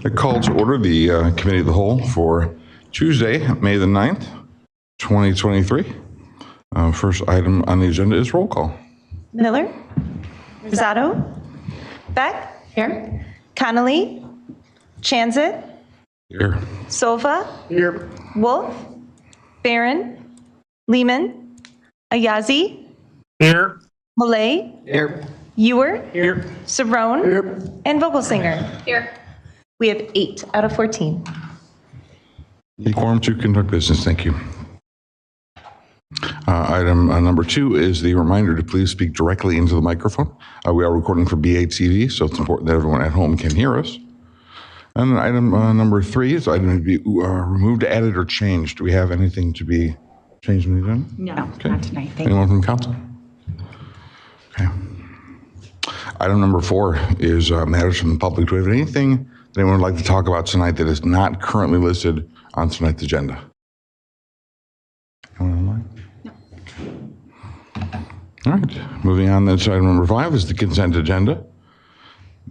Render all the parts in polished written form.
I call to order the Committee of the Whole for Tuesday, May the 9th, 2023. First item on the agenda is roll call. Miller, Rosado, Beck, Here. Connolly, Chanzit, Here. Silva, Here. Wolf, Barron, Lehman, Ayazi, Here. Malay, Here. Ewer, Here. Sabrone, Here. and Vogelsinger. Here. We have 8 out of 14. The quorum to conduct business. Thank you. Item number 2 is the reminder to please speak directly into the microphone. We are recording for BATV, so it's important that everyone at home can hear us. And then item number 3 is item to be removed, added, or changed. Do we have anything to be changed in the agenda? No, Okay. not tonight. Thank you. Anyone from council? Okay. Item number 4 is matters from the public. Do we have anything that anyone would like to talk about tonight that is not currently listed on tonight's agenda? Anyone online? No. All right. Moving on then to item number 5 is the consent agenda.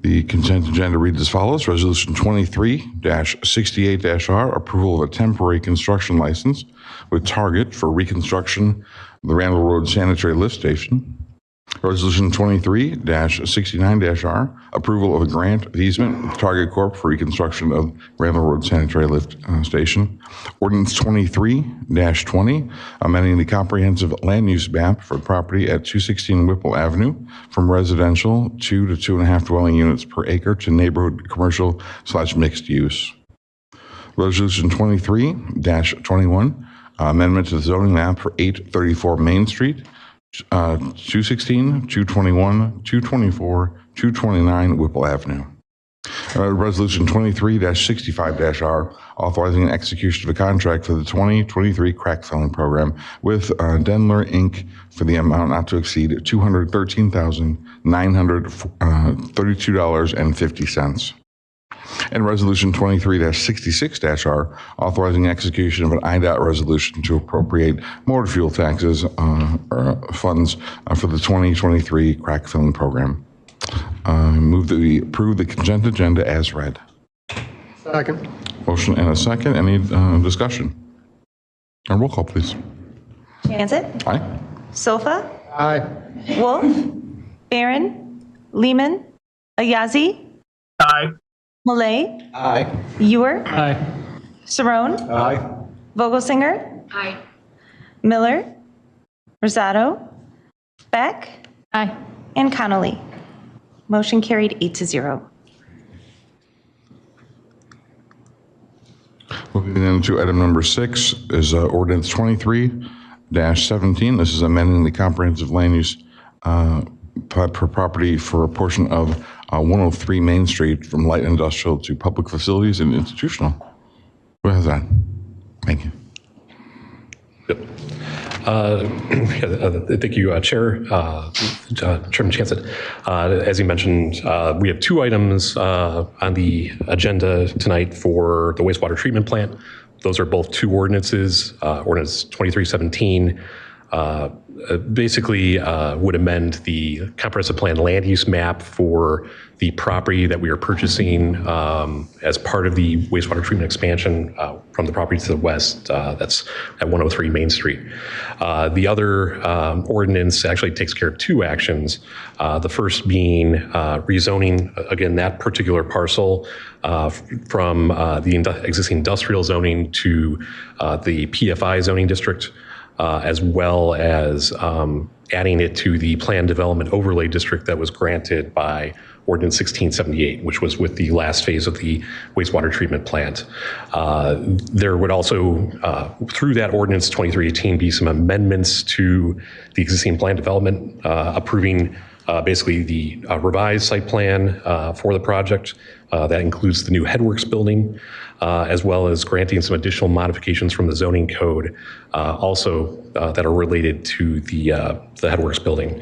The consent agenda reads as follows. Resolution 23-68-R, approval of a temporary construction license with Target for reconstruction of the Randall Road Sanitary Lift Station. Resolution 23-69-R, approval of a grant of easement with Target Corp for reconstruction of Randall Road Sanitary Lift Station. Ordinance 23-20, amending the comprehensive land use map for property at 216 Whipple Avenue from residential 2 to 2.5 dwelling units per acre to neighborhood commercial / mixed use. Resolution 23-21, amendment to the zoning map for 834 Main Street, 216, 221, 224, 229 Whipple Avenue. Resolution 23-65-R, authorizing an execution of a contract for the 2023 crack filling program with Denler, Inc. for the amount not to exceed $213,932.50. And Resolution 23-66-R, authorizing execution of an IDOT resolution to appropriate motor fuel taxes funds for the 2023 crack filling program. Move that we approve the consent agenda as read. Second. Motion and a second. Any discussion? And roll call, please. Chanzit, Aye. Silva, Aye. Wolf, Barron, Lehman, Ayazi, Aye. Malay, Aye. Ewer, Aye. Sabrone, Aye. Vogelsinger, Aye. Miller, Rosado, Beck, Aye. and Connolly. Motion carried 8-0. Moving then to item number 6 is ordinance 23-17. This is amending the comprehensive land use per property for a portion of 103 Main Street from light industrial to public facilities and institutional. Who has that? Thank you. Yep. Thank you, Chair, Chairman Chancet. As you mentioned, we have 2 items on the agenda tonight for the wastewater treatment plant. Those are both 2 ordinances. Ordinance 2317 basically would amend the comprehensive plan land use map for the property that we are purchasing as part of the wastewater treatment expansion from the property to the west. That's at 103 Main Street. The other ordinance actually takes care of 2 actions. The first being rezoning, again, that particular parcel from the existing industrial zoning to the PFI zoning district, as well as adding it to the planned development overlay district that was granted by Ordinance 1678, which was with the last phase of the wastewater treatment plant. There would also, through that Ordinance 2318, be some amendments to the existing plan development, approving basically the revised site plan for the project. That includes the new headworks building, as well as granting some additional modifications from the zoning code, also that are related to the headworks building.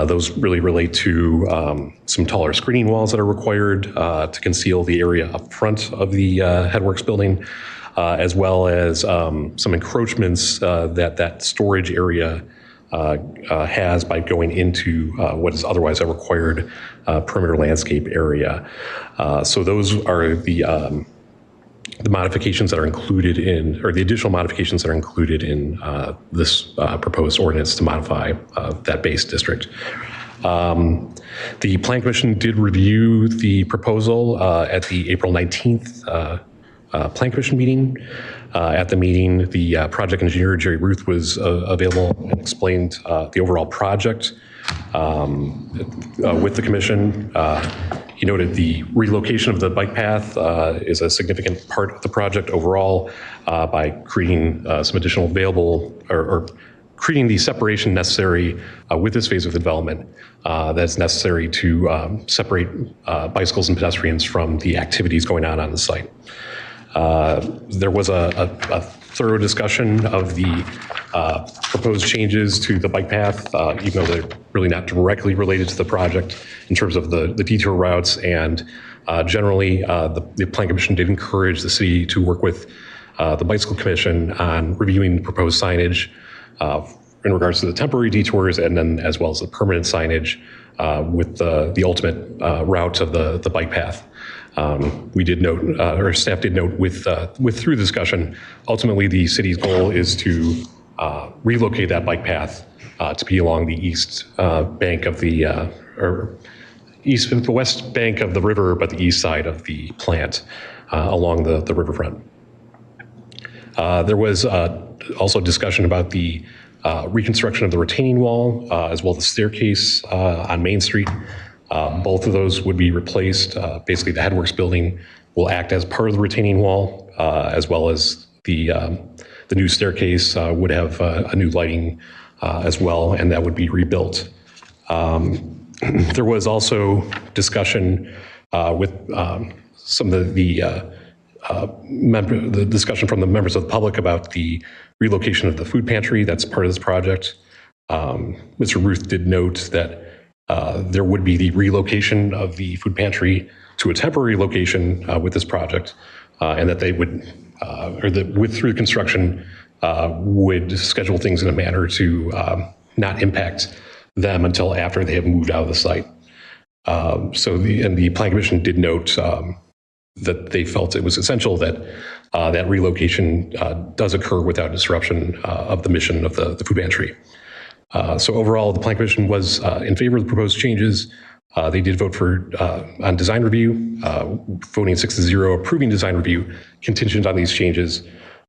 Those really relate to some taller screening walls that are required to conceal the area up front of the headworks building, as well as some encroachments that storage area has by going into what is otherwise a required perimeter landscape area. So those are the modifications that are included in, or the additional modifications that are included in this proposed ordinance to modify that base district. The Plan Commission did review the proposal at the April 19th Plan Commission meeting. At the meeting, the project engineer, Jerry Ruth, was available and explained the overall project with the commission. He noted the relocation of the bike path is a significant part of the project overall by creating some additional available or creating the separation necessary with this phase of the development that's necessary to separate bicycles and pedestrians from the activities going on the site. There was a thorough discussion of the proposed changes to the bike path, even though they're really not directly related to the project in terms of the detour routes. And generally, the Plan Commission did encourage the city to work with the Bicycle Commission on reviewing proposed signage in regards to the temporary detours, and then as well as the permanent signage with the ultimate route of the bike path. We did note, or staff did note with through the discussion, ultimately the city's goal is to relocate that bike path to be along the east bank of the, the west bank of the river, but the east side of the plant along the riverfront. There was also discussion about the reconstruction of the retaining wall as well as the staircase on Main Street. Both of those would be replaced. Basically, the Headworks building will act as part of the retaining wall, as well as the new staircase would have a new lighting as well, and that would be rebuilt. There was also discussion with some of the discussion from the members of the public about the relocation of the food pantry that's part of this project. Mr. Ruth did note that there would be the relocation of the food pantry to a temporary location with this project, and that they would, through construction, would schedule things in a manner to not impact them until after they have moved out of the site. So the Plan Commission did note that they felt it was essential that that relocation does occur without disruption of the mission of the food pantry. So overall, the Plan Commission was in favor of the proposed changes. They did vote for on design review, voting 6-0, approving design review contingent on these changes.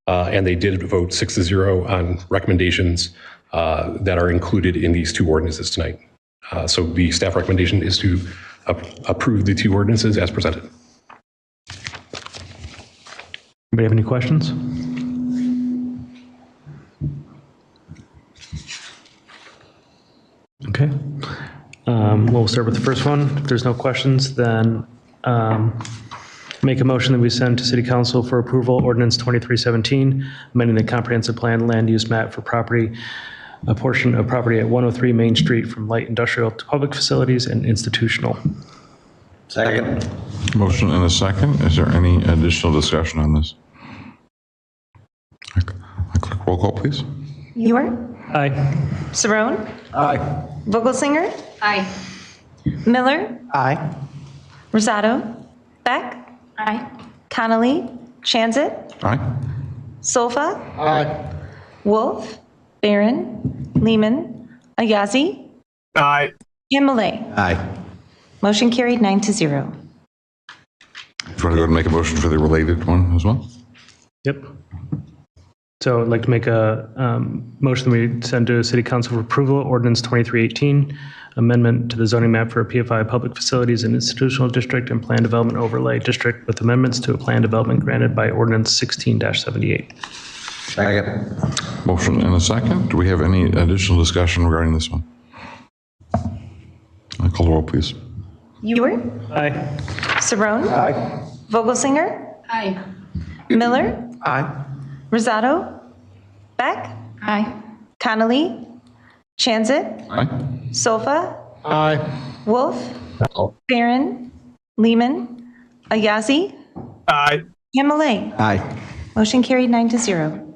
And they did vote 6-0 on recommendations that are included in these two ordinances tonight. So the staff recommendation is to approve the two ordinances as presented. Anybody have any questions? Okay. We'll start with the first one. If there's no questions, then make a motion that we send to City Council for approval Ordinance 2317, amending the comprehensive plan land use map for property, a portion of property at 103 Main Street from light industrial to public facilities and institutional. Second. Motion and a second. Is there any additional discussion on this? Clerk, roll call, please. Ewer. Aye. Saron. Aye. Vogelsinger. Aye. Miller. Aye. Rosado. Beck. Aye. Connolly. Chanzit. Aye. Solfa. Aye. Wolf. Barron. Lehman. Ayazi. Aye. And Malay. Aye. Motion carried 9-0. Do you want to go ahead and make a motion for the related one as well? Yep. So I'd like to make a motion that we send to City Council for approval Ordinance 2318, amendment to the zoning map for a PFI public facilities and institutional district and plan development overlay district with amendments to a plan development granted by Ordinance 16-78. Second. Motion and a second. Do we have any additional discussion regarding this one? Call the roll, please. Ewer. Aye. Saron. Aye. Vogelsinger. Aye. Miller. Aye. Rosado. Beck. Aye. Connolly. Chanzit. Aye. Solfa. Aye. Wolf. Barron. Lehman. Ayazi. Aye. And Malay. Aye. Motion carried 9-0.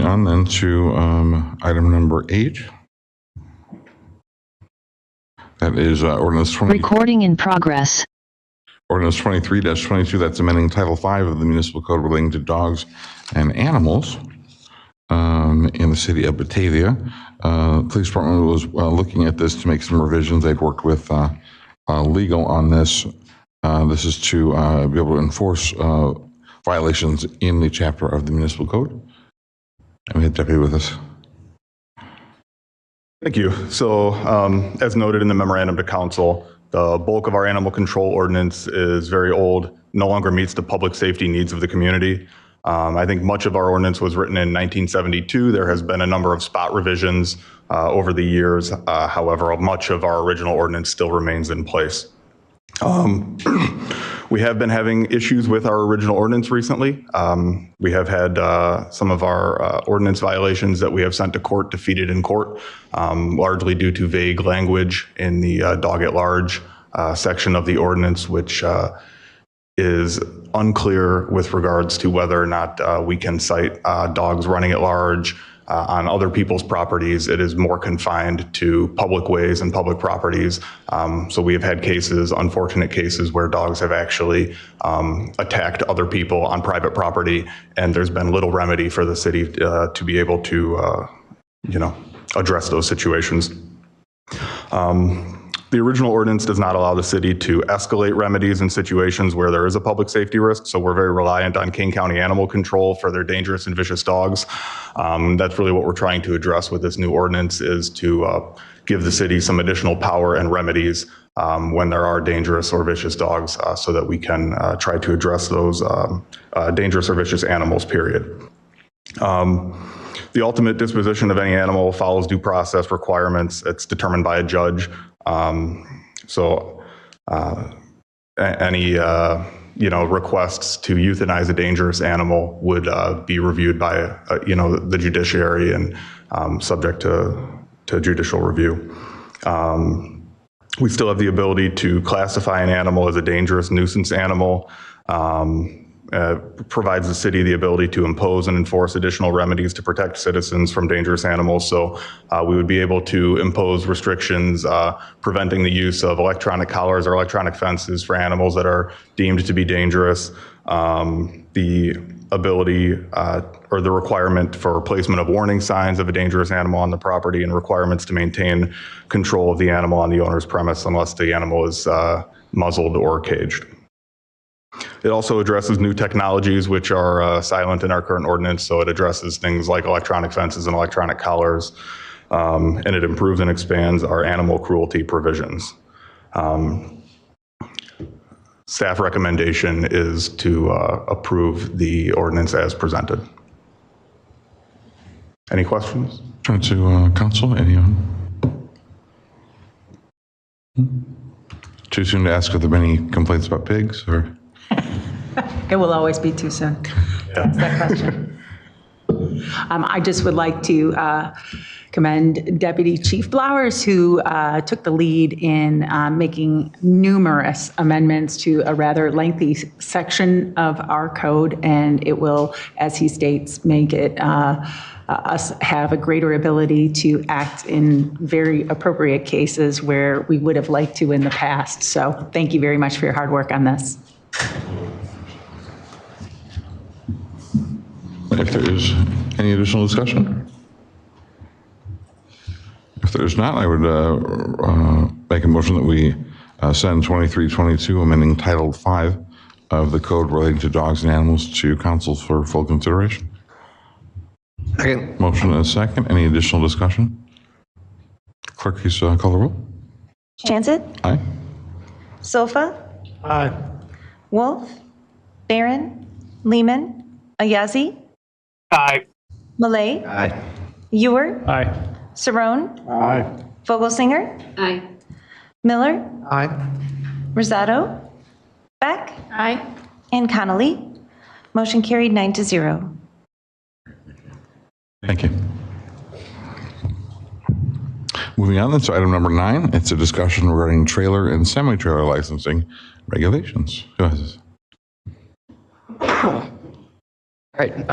Moving on then to item number 8. That is ordinance Recording in progress. Ordinance 23-22, that's amending Title V of the Municipal Code relating to dogs and animals in the city of Batavia. Police Department was looking at this to make some revisions. They'd worked with legal on this. This is to be able to enforce violations in the chapter of the Municipal Code. And we have Deputy with us. Thank you. So as noted in the memorandum to council, the bulk of our animal control ordinance is very old, no longer meets the public safety needs of the community. I think much of our ordinance was written in 1972. There has been a number of spot revisions over the years. However, much of our original ordinance still remains in place. We have been having issues with our original ordinance recently. We have had some of our ordinance violations that we have sent to court defeated in court, largely due to vague language in the dog at large section of the ordinance, which is unclear with regards to whether or not we can cite dogs running at large on other people's properties. It is more confined to public ways and public properties. So we have had cases, unfortunate cases, where dogs have actually attacked other people on private property, and there's been little remedy for the city to be able to, address those situations. The original ordinance does not allow the city to escalate remedies in situations where there is a public safety risk, so we're very reliant on King County Animal Control for their dangerous and vicious dogs. That's really what we're trying to address with this new ordinance, is to give the city some additional power and remedies when there are dangerous or vicious dogs, so that we can try to address those dangerous or vicious animals, period. The ultimate disposition of any animal follows due process requirements. It's determined by a judge. Any requests to euthanize a dangerous animal would be reviewed by the judiciary and subject to judicial review. We still have the ability to classify an animal as a dangerous nuisance animal. Provides the city the ability to impose and enforce additional remedies to protect citizens from dangerous animals. So we would be able to impose restrictions preventing the use of electronic collars or electronic fences for animals that are deemed to be dangerous. The ability or the requirement for placement of warning signs of a dangerous animal on the property, and requirements to maintain control of the animal on the owner's premise unless the animal is muzzled or caged. It also addresses new technologies which are silent in our current ordinance. So it addresses things like electronic fences and electronic collars, and it improves and expands our animal cruelty provisions. Staff recommendation is to approve the ordinance as presented. Any questions? Turn to council. Anyone? Too soon to ask if there have been any complaints about pigs, or? It will always be too soon. That's that question. I just would like to commend Deputy Chief Blowers, who took the lead in making numerous amendments to a rather lengthy section of our code, and it will, as he states, make it us have a greater ability to act in very appropriate cases where we would have liked to in the past. So thank you very much for your hard work on this. If there is any additional discussion? If there is not, I would make a motion that we send 2322, amending Title V of the code relating to dogs and animals, to council for full consideration. Second. Motion and a second. Any additional discussion? Clerk, please call the roll. Jansen, Aye. Sofa, Aye. Wolf, Barron, Lehman, Ayazi, Aye. Malay, Aye. Ewer, Aye. Saron, Aye. Vogelsinger, Aye. Miller, Aye. Rosado, Beck, Aye. and Connolly. Motion carried 9-0. Thank you. Moving on, that's item number 9. It's a discussion regarding trailer and semi-trailer licensing regulations. Go ahead. All right.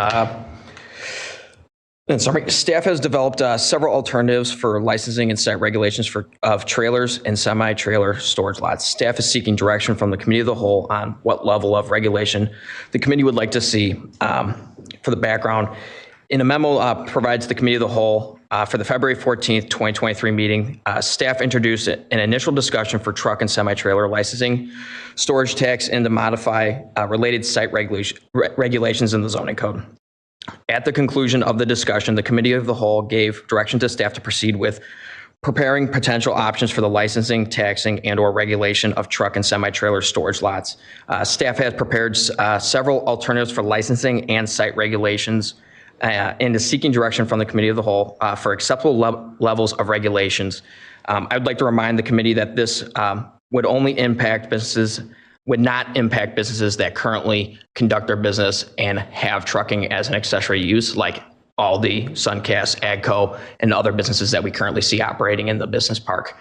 In summary, staff has developed several alternatives for licensing and site regulations of trailers and semi-trailer storage lots. Staff is seeking direction from the committee of the whole on what level of regulation the committee would like to see. For the background, in a memo provides the committee of the whole for the February 14th, 2023 meeting, staff introduced an initial discussion for truck and semi-trailer licensing, storage tax, and to modify related site regulations in the zoning code. At the conclusion of the discussion, the committee of the whole gave direction to staff to proceed with preparing potential options for the licensing, taxing, and/or regulation of truck and semi-trailer storage lots. Staff has prepared several alternatives for licensing and site regulations and is seeking direction from the committee of the whole for acceptable levels of regulations. I would like to remind the committee that this would not impact businesses that currently conduct their business and have trucking as an accessory use, like Aldi, Suncast, Agco, and other businesses that we currently see operating in the business park.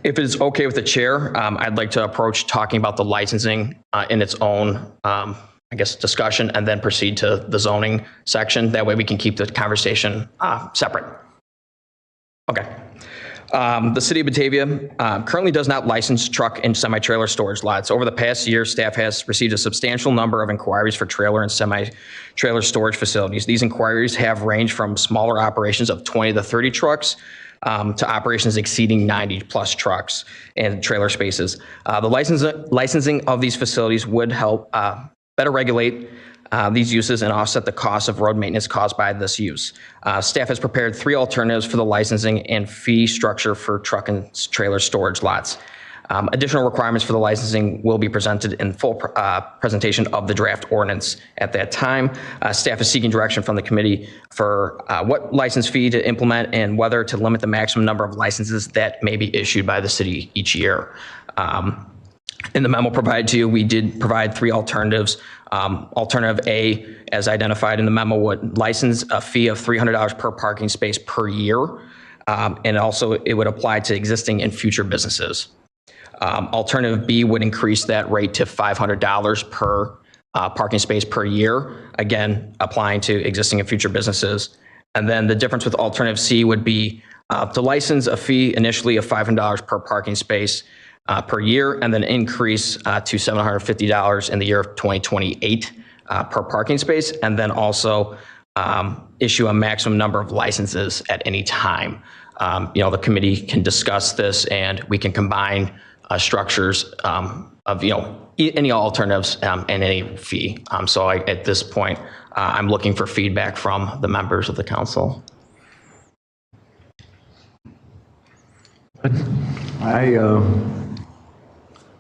If it's okay with the chair, I'd like to approach talking about the licensing in its own, discussion, and then proceed to the zoning section. That way we can keep the conversation separate. Okay. The city of Batavia currently does not license truck and semi-trailer storage lots. Over the past year, staff has received a substantial number of inquiries for trailer and semi-trailer storage facilities. These inquiries have ranged from smaller operations of 20 to 30 trucks to operations exceeding 90 plus trucks and trailer spaces. The licensing of these facilities would help better regulate these uses and offset the cost of road maintenance caused by this use. Staff has prepared 3 alternatives for the licensing and fee structure for truck and trailer storage lots. Additional requirements for the licensing will be presented in full presentation of the draft ordinance at that time. Staff is seeking direction from the committee for what license fee to implement and whether to limit the maximum number of licenses that may be issued by the city each year. In the memo provided to you, we did provide 3 alternatives. Alternative A, as identified in the memo, would license a fee of $300 per parking space per year, and also it would apply to existing and future businesses. Alternative B would increase that rate to $500 per parking space per year, again, applying to existing and future businesses. And then the difference with alternative C would be to license a fee initially of $500 per parking space per year, and then increase to $750 in the year of 2028 per parking space, and then also issue a maximum number of licenses at any time. The committee can discuss this, and we can combine structures of any alternatives and any fee. So at this point, I'm looking for feedback from the members of the council.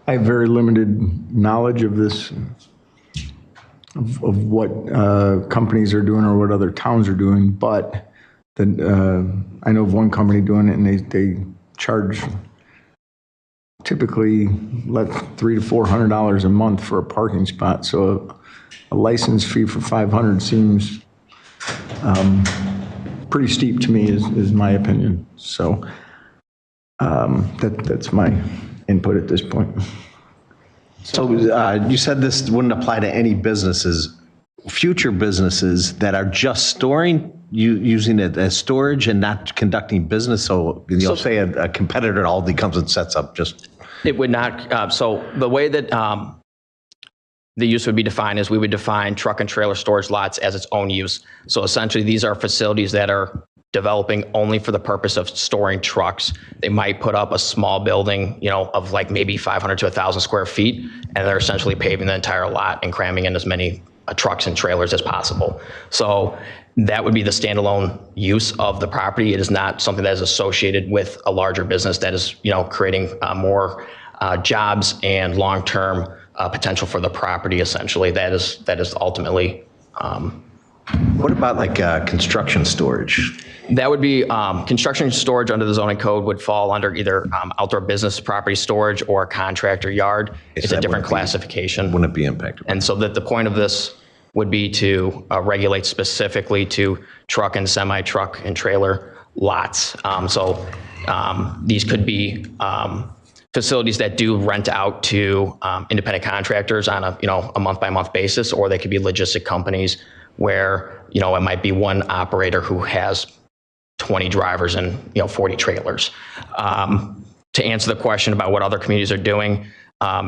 I have very limited knowledge of this, of what companies are doing or what other towns are doing, but I know of one company doing it, and they charge typically $300 to $400 a month for a parking spot. So a license fee for $500 seems pretty steep to me, is my opinion. So that's my input at this point. So you said this wouldn't apply to any businesses, future businesses that are just storing, using it as storage and not conducting business. So you'll say a competitor Aldi comes and sets up just. It would not. So the way that the use would be defined is we would define truck and trailer storage lots as its own use. So essentially, these are facilities that are developing only for the purpose of storing trucks. They might put up a small building, of like maybe 500 to 1,000 square feet, and they're essentially paving the entire lot and cramming in as many trucks and trailers as possible. So that would be the standalone use of the property. It is not something that is associated with a larger business that is, creating more jobs and long-term potential for the property. Essentially, that is ultimately. What about like construction storage? That would be construction storage under the zoning code would fall under either outdoor business property storage or contractor yard. It's a different classification. Wouldn't it be impacted? And so that the point of this would be to regulate specifically to truck and semi-truck and trailer lots. These could be facilities that do rent out to independent contractors on a month-by-month basis, or they could be logistic companies where, you know, it might be one operator who has 20 drivers and, you know, 40 trailers. To answer the question about what other communities are doing,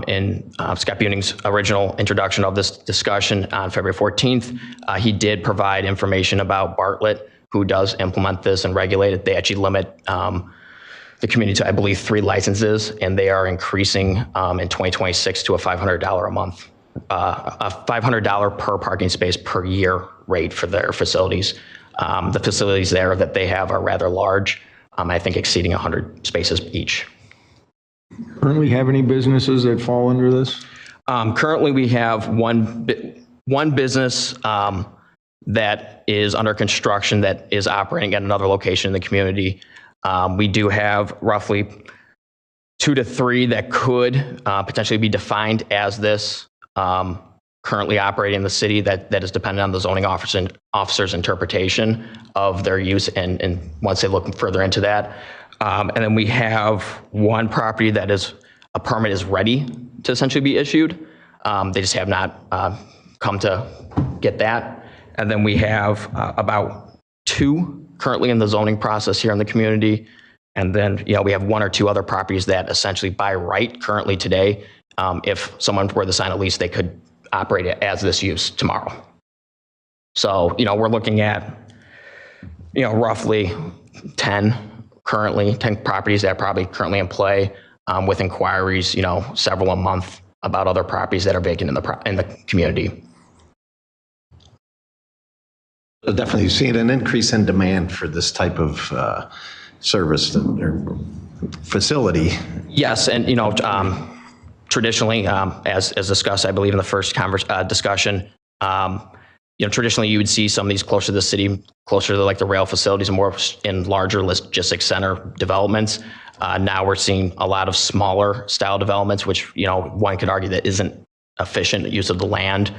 in Scott Buning's original introduction of this discussion on February 14th, he did provide information about Bartlett, who does implement this and regulate it. They actually limit the community to, I believe, 3 licenses, and they are increasing in 2026 to a $500 a month, a $500 per parking space per year rate for their facilities. The facilities there that they have are rather large, I think exceeding 100 spaces each. Currently have any businesses that fall under this? Currently, we have one business that is under construction that is operating at another location in the community. We do have roughly 2 to 3 that could potentially be defined as this, currently operating in the city that is dependent on the zoning officer's interpretation of their use and once they look further into that. And then we have one property that is a permit is ready to essentially be issued. They just have not come to get that. And then we have about 2 currently in the zoning process here in the community. And then, you know, we have 1 or 2 other properties that essentially by right currently today, if someone were to sign a lease, they could operate it as this use tomorrow. So, you know, we're looking at, you know, roughly 10 properties that are probably currently in play, with inquiries, you know, several a month about other properties that are vacant in the community. So definitely seeing an increase in demand for this type of service or facility. Yes, and you know, traditionally, as discussed, I believe in the first discussion, you know, traditionally you would see some of these closer to the city, closer to like the rail facilities and more in larger logistics center developments. Now we're seeing a lot of smaller style developments, which, you know, one could argue that isn't efficient use of the land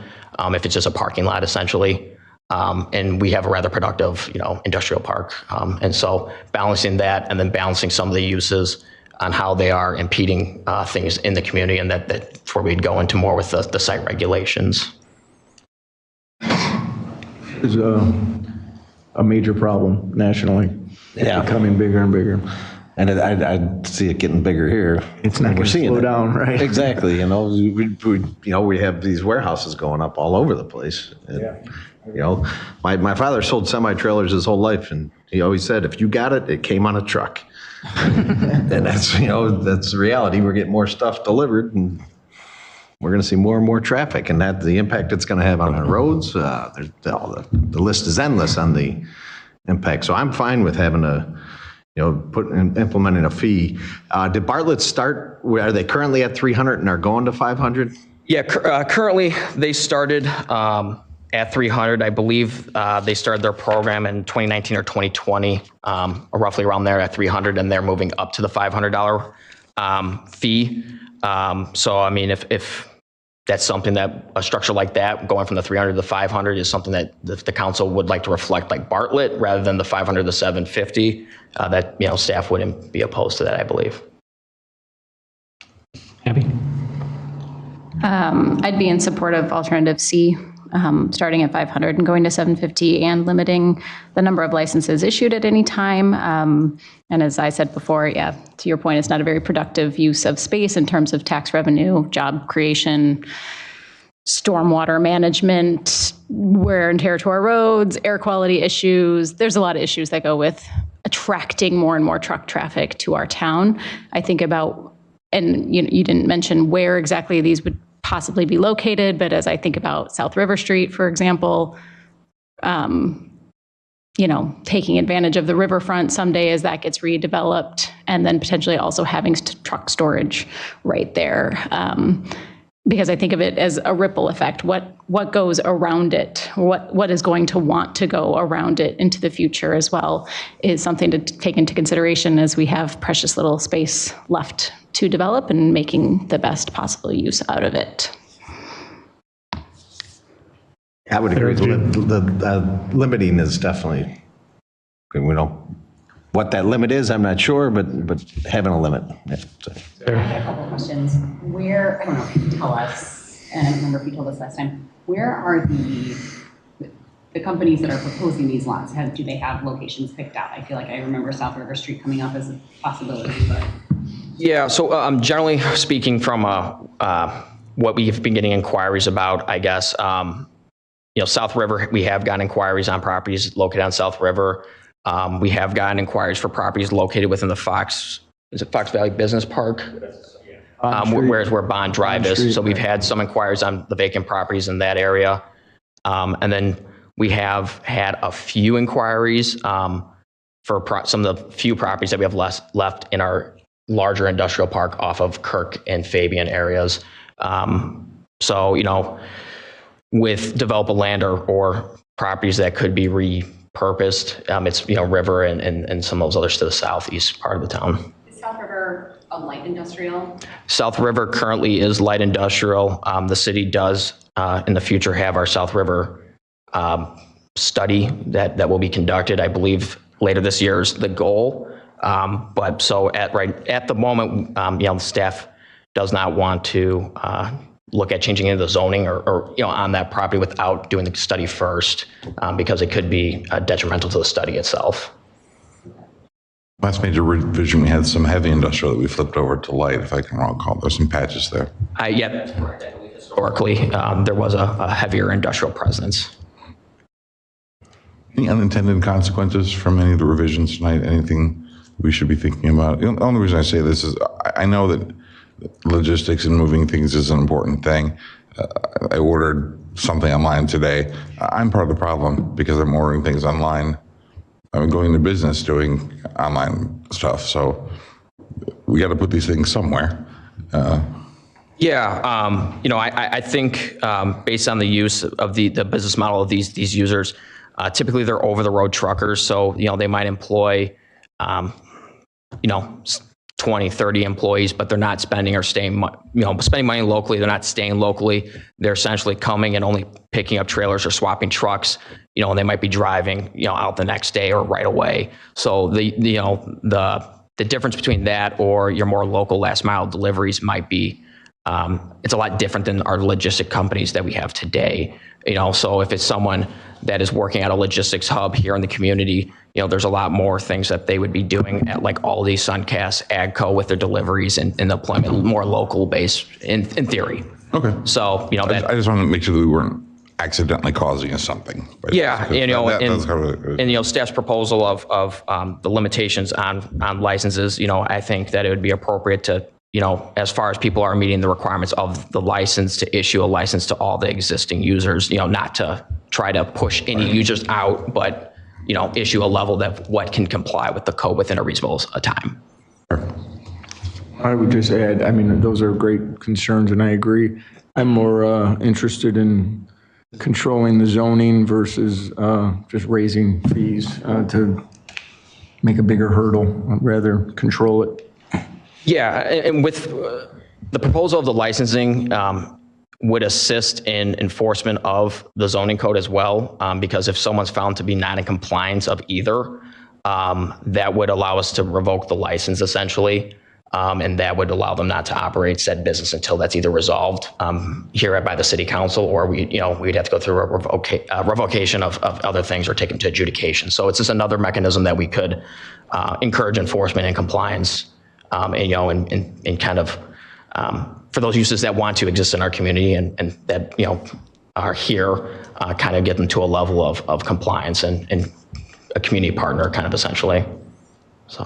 if it's just a parking lot essentially. And we have a rather productive, you know, industrial park. And so balancing that and then balancing some of the uses on how they are impeding things in the community, and that's where we'd go into more with the site regulations. Is a major problem nationally. Yeah. Becoming bigger and bigger. And I see it getting bigger here. It's not going to slow down, right? Exactly. You know, we have these warehouses going up all over the place. And, you know, my father sold semi-trailers his whole life, and he always said, if you got it, it came on a truck. And that's, you know, that's the reality. We're getting more stuff delivered, and we're going to see more and more traffic, and that the impact it's going to have on our roads. The list is endless on the impact. So I'm fine with having implementing a fee. Did Bartlett start? Are they currently at 300 and are going to 500? Yeah, currently they started at 300. I believe they started their program in 2019 or 2020, roughly around there at 300, and they're moving up to the $500 fee. So, I mean, if that's something that a structure like that, going from the 300 to the 500, is something that the council would like to reflect like Bartlett rather than the 500 to 750, that, you know, staff wouldn't be opposed to that, I believe. Abby? I'd be in support of alternative C, starting at 500 and going to 750 and limiting the number of licenses issued at any time. And as I said before, yeah, to your point, it's not a very productive use of space in terms of tax revenue, job creation, stormwater management, wear and tear to our roads, air quality issues. There's a lot of issues that go with attracting more and more truck traffic to our town. I think about, and you didn't mention where exactly these would possibly be located, but as I think about South River Street, for example, you know, taking advantage of the riverfront someday as that gets redeveloped, and then potentially also having truck storage right there. Because I think of it as a ripple effect. What goes around it, what is going to want to go around it into the future as well, is something to take into consideration as we have precious little space left to develop and making the best possible use out of it. I would agree. The limiting is definitely, we know what that limit is, I'm not sure, but having a limit. I have a couple questions. Where, I don't know if you can tell us, and I don't remember if you told us last time, where are the the companies that are proposing these lots, do they have locations picked out? I feel like I remember South River Street coming up as a possibility, but. Yeah, so generally speaking from what we've been getting inquiries about, I guess, South River, we have gotten inquiries on properties located on South River. We have gotten inquiries for properties located within the Fox Valley Business Park, where Bond Drive is. So we've had some inquiries on the vacant properties in that area. And then we have had a few inquiries for some of the few properties that we have left in our larger industrial park off of Kirk and Fabian areas. So, with developable land or properties that could be repurposed, it's, River and some of those others to the southeast part of the town. Is South River a light industrial? South River currently is light industrial. The city does, in the future, have our South River study that will be conducted. I believe later this year is the goal. But so at the moment, the staff does not want to look at changing any of the zoning or on that property without doing the study first, because it could be detrimental to the study itself. Last major revision, we had some heavy industrial that we flipped over to light, if I can recall. There's some patches there. Historically, there was a heavier industrial presence. Any unintended consequences from any of the revisions tonight? Anything we should be thinking about? The only reason I say this is I know that logistics and moving things is an important thing. I ordered something online today. I'm part of the problem because I'm ordering things online. I'm going into business doing online stuff. So we got to put these things somewhere. I think based on the use of the business model of these users, typically they're over the road truckers. So, they might employ, 20, 30 employees, but they're not spending or staying, spending money locally. They're not staying locally. They're essentially coming and only picking up trailers or swapping trucks, and they might be driving, out the next day or right away. So the difference between that or your more local last mile deliveries might be, it's a lot different than our logistic companies that we have today. So if it's someone that is working at a logistics hub here in the community, there's a lot more things that they would be doing at like Aldi, Suncast, Agco with their deliveries and deployment, more local based in theory. Okay. So, I just want to make sure that we weren't accidentally causing us something. Yeah, staff's proposal of the limitations on licenses, I think that it would be appropriate to, as far as people are meeting the requirements of the license, to issue a license to all the existing users, not to try to push any users out, but, issue a level that what can comply with the code within a reasonable time. I would just add, those are great concerns, and I agree. I'm more interested in controlling the zoning versus just raising fees to make a bigger hurdle. I'd rather control it. Yeah, and with the proposal of the licensing would assist in enforcement of the zoning code as well, because if someone's found to be not in compliance of either, that would allow us to revoke the license essentially, and that would allow them not to operate said business until that's either resolved here by the city council, or we'd have to go through a revocation of other things or take them to adjudication. So it's just another mechanism that we could encourage enforcement and compliance. And kind of for those uses that want to exist in our community and that, are here, kind of get them to a level of compliance and a community partner kind of essentially. So.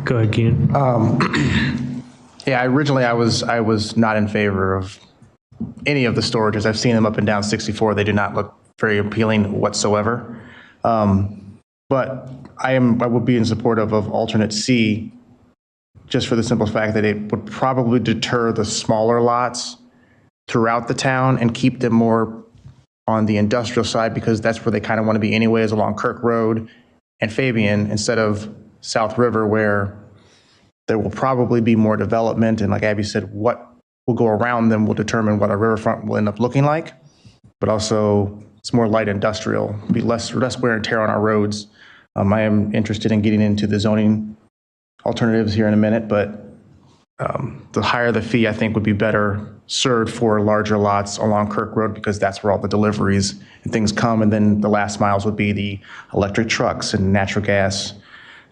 Go ahead, Keenan. Originally I was not in favor of any of the storages. I've seen them up and down 64. They do not look very appealing whatsoever. But I would be in support of alternate C, just for the simple fact that it would probably deter the smaller lots throughout the town and keep them more on the industrial side, because that's where they kind of want to be anyways, along Kirk Road and Fabian, instead of South River, where there will probably be more development. And like Abby said, what will go around them will determine what our riverfront will end up looking like. But also, it's more light industrial, be less wear and tear on our roads. I am interested in getting into the zoning alternatives here in a minute, but the higher the fee, I think, would be better served for larger lots along Kirk Road because that's where all the deliveries and things come. And then the last miles would be the electric trucks and natural gas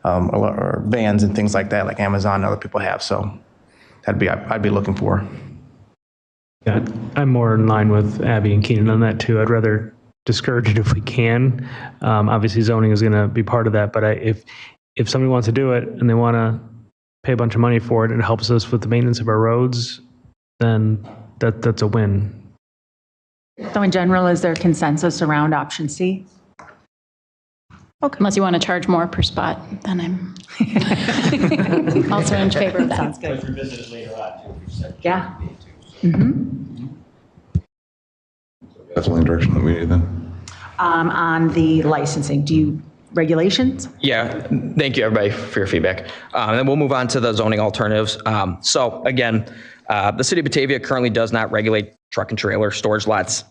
or vans and things like that, like Amazon and other people have. So I'd be looking for. Yeah, I'm more in line with Abby and Keenan on that too. I'd rather discourage it if we can. Obviously, zoning is going to be part of that, but if somebody wants to do it and they want to pay a bunch of money for it and it helps us with the maintenance of our roads, then that's a win. So in general, is there consensus around option C? Unless you want to charge more per spot, then I'm also in favor of that. Sounds good. Revisit it later on, too, if you said. Yeah. That's the only direction that we need then. On the licensing, regulations? Yeah, thank you, everybody, for your feedback. And then we'll move on to the zoning alternatives. So again, the city of Batavia currently does not regulate truck and trailer storage lots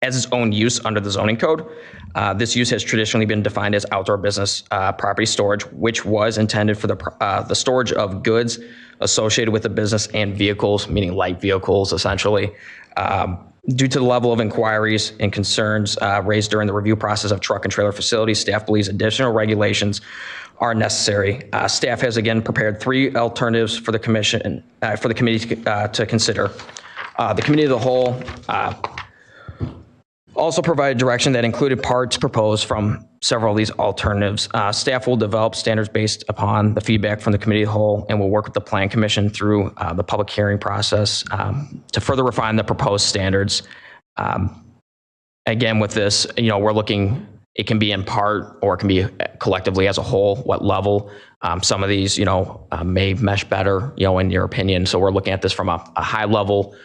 as its own use under the zoning code. This use has traditionally been defined as outdoor business property storage, which was intended for the storage of goods associated with the business and vehicles, meaning light vehicles, essentially. Due to the level of inquiries and concerns raised during the review process of truck and trailer facilities, staff believes additional regulations are necessary. Staff has again prepared 3 alternatives for the commission, for the committee to consider. The committee of the whole also provided direction that included parts proposed from several of these alternatives. Staff will develop standards based upon the feedback from the committee of the whole and will work with the Plan Commission through the public hearing process to further refine the proposed standards. Again, with this, we're looking, it can be in part or it can be collectively as a whole, what level. Some of these, may mesh better, in your opinion. So we're looking at this from a high level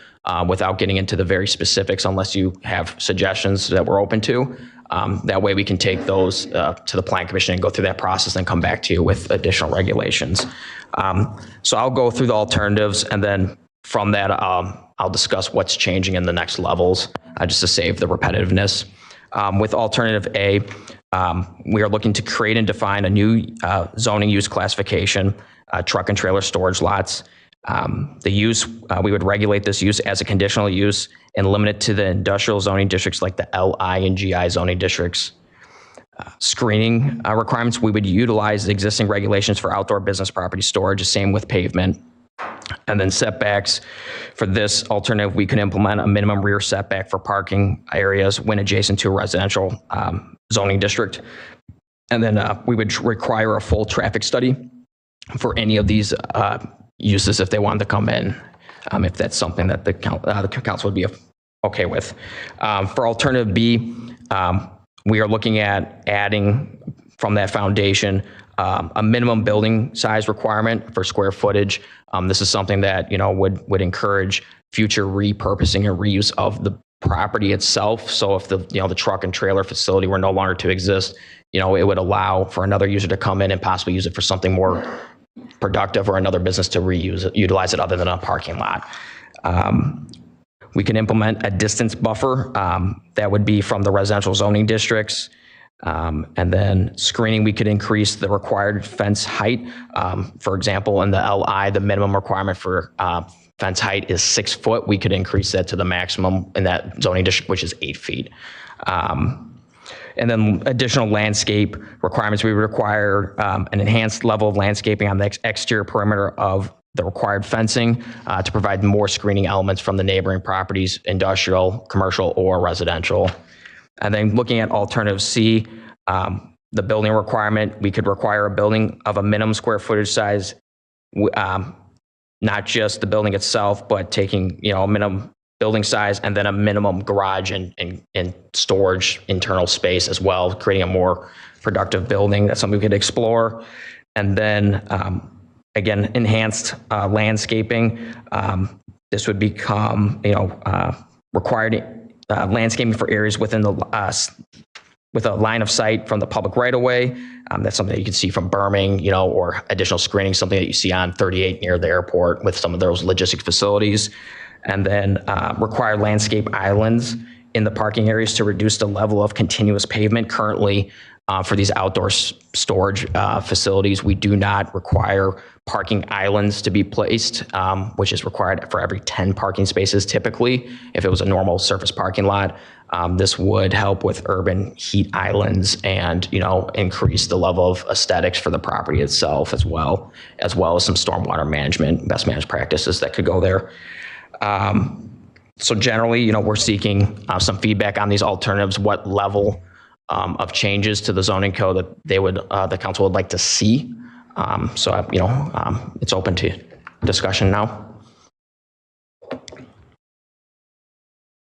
without getting into the very specifics unless you have suggestions that we're open to. That way we can take those to the Plan Commission and go through that process and come back to you with additional regulations. So I'll go through the alternatives and then from that I'll discuss what's changing in the next levels just to save the repetitiveness. With alternative A, we are looking to create and define a new zoning use classification, truck and trailer storage lots. The use, we would regulate this use as a conditional use and limit it to the industrial zoning districts like the LI and GI zoning districts. Screening requirements, we would utilize the existing regulations for outdoor business property storage, the same with pavement. And then setbacks, for this alternative, we could implement a minimum rear setback for parking areas when adjacent to a residential zoning district. And then we would require a full traffic study for any of these uses if they wanted to come in, if that's something that the council would be okay with. For alternative B, we are looking at adding from that foundation a minimum building size requirement for square footage. This is something that would encourage future repurposing and reuse of the property itself. So if the truck and trailer facility were no longer to exist, it would allow for another user to come in and possibly use it for something more productive or another business to utilize it other than a parking lot. We can implement a distance buffer that would be from the residential zoning districts. And then screening, we could increase the required fence height. For example, in the LI, the minimum requirement for fence height is 6 foot. We could increase that to the maximum in that zoning district, which is 8 feet. And then additional landscape requirements, we would require an enhanced level of landscaping on the exterior perimeter of the required fencing to provide more screening elements from the neighboring properties, industrial, commercial, or residential. And then looking at alternative C, the building requirement, we could require a building of a minimum square footage size, not just the building itself, but taking a minimum building size and then a minimum garage and storage internal space as well, creating a more productive building. That's something we could explore. And then again, enhanced landscaping. This would become required landscaping for areas within the with a line of sight from the public right of way. That's something that you can see from berming, or additional screening, something that you see on 38 near the airport with some of those logistics facilities. And then require landscape islands in the parking areas to reduce the level of continuous pavement. Currently, For these outdoor storage facilities, we do not require parking islands to be placed, which is required for every 10 parking spaces typically. If it was a normal surface parking lot, this would help with urban heat islands and, increase the level of aesthetics for the property itself as well as some stormwater management, best managed practices that could go there. So generally, we're seeking some feedback on these alternatives, what level of changes to the zoning code that the council would like to see. It's open to discussion now.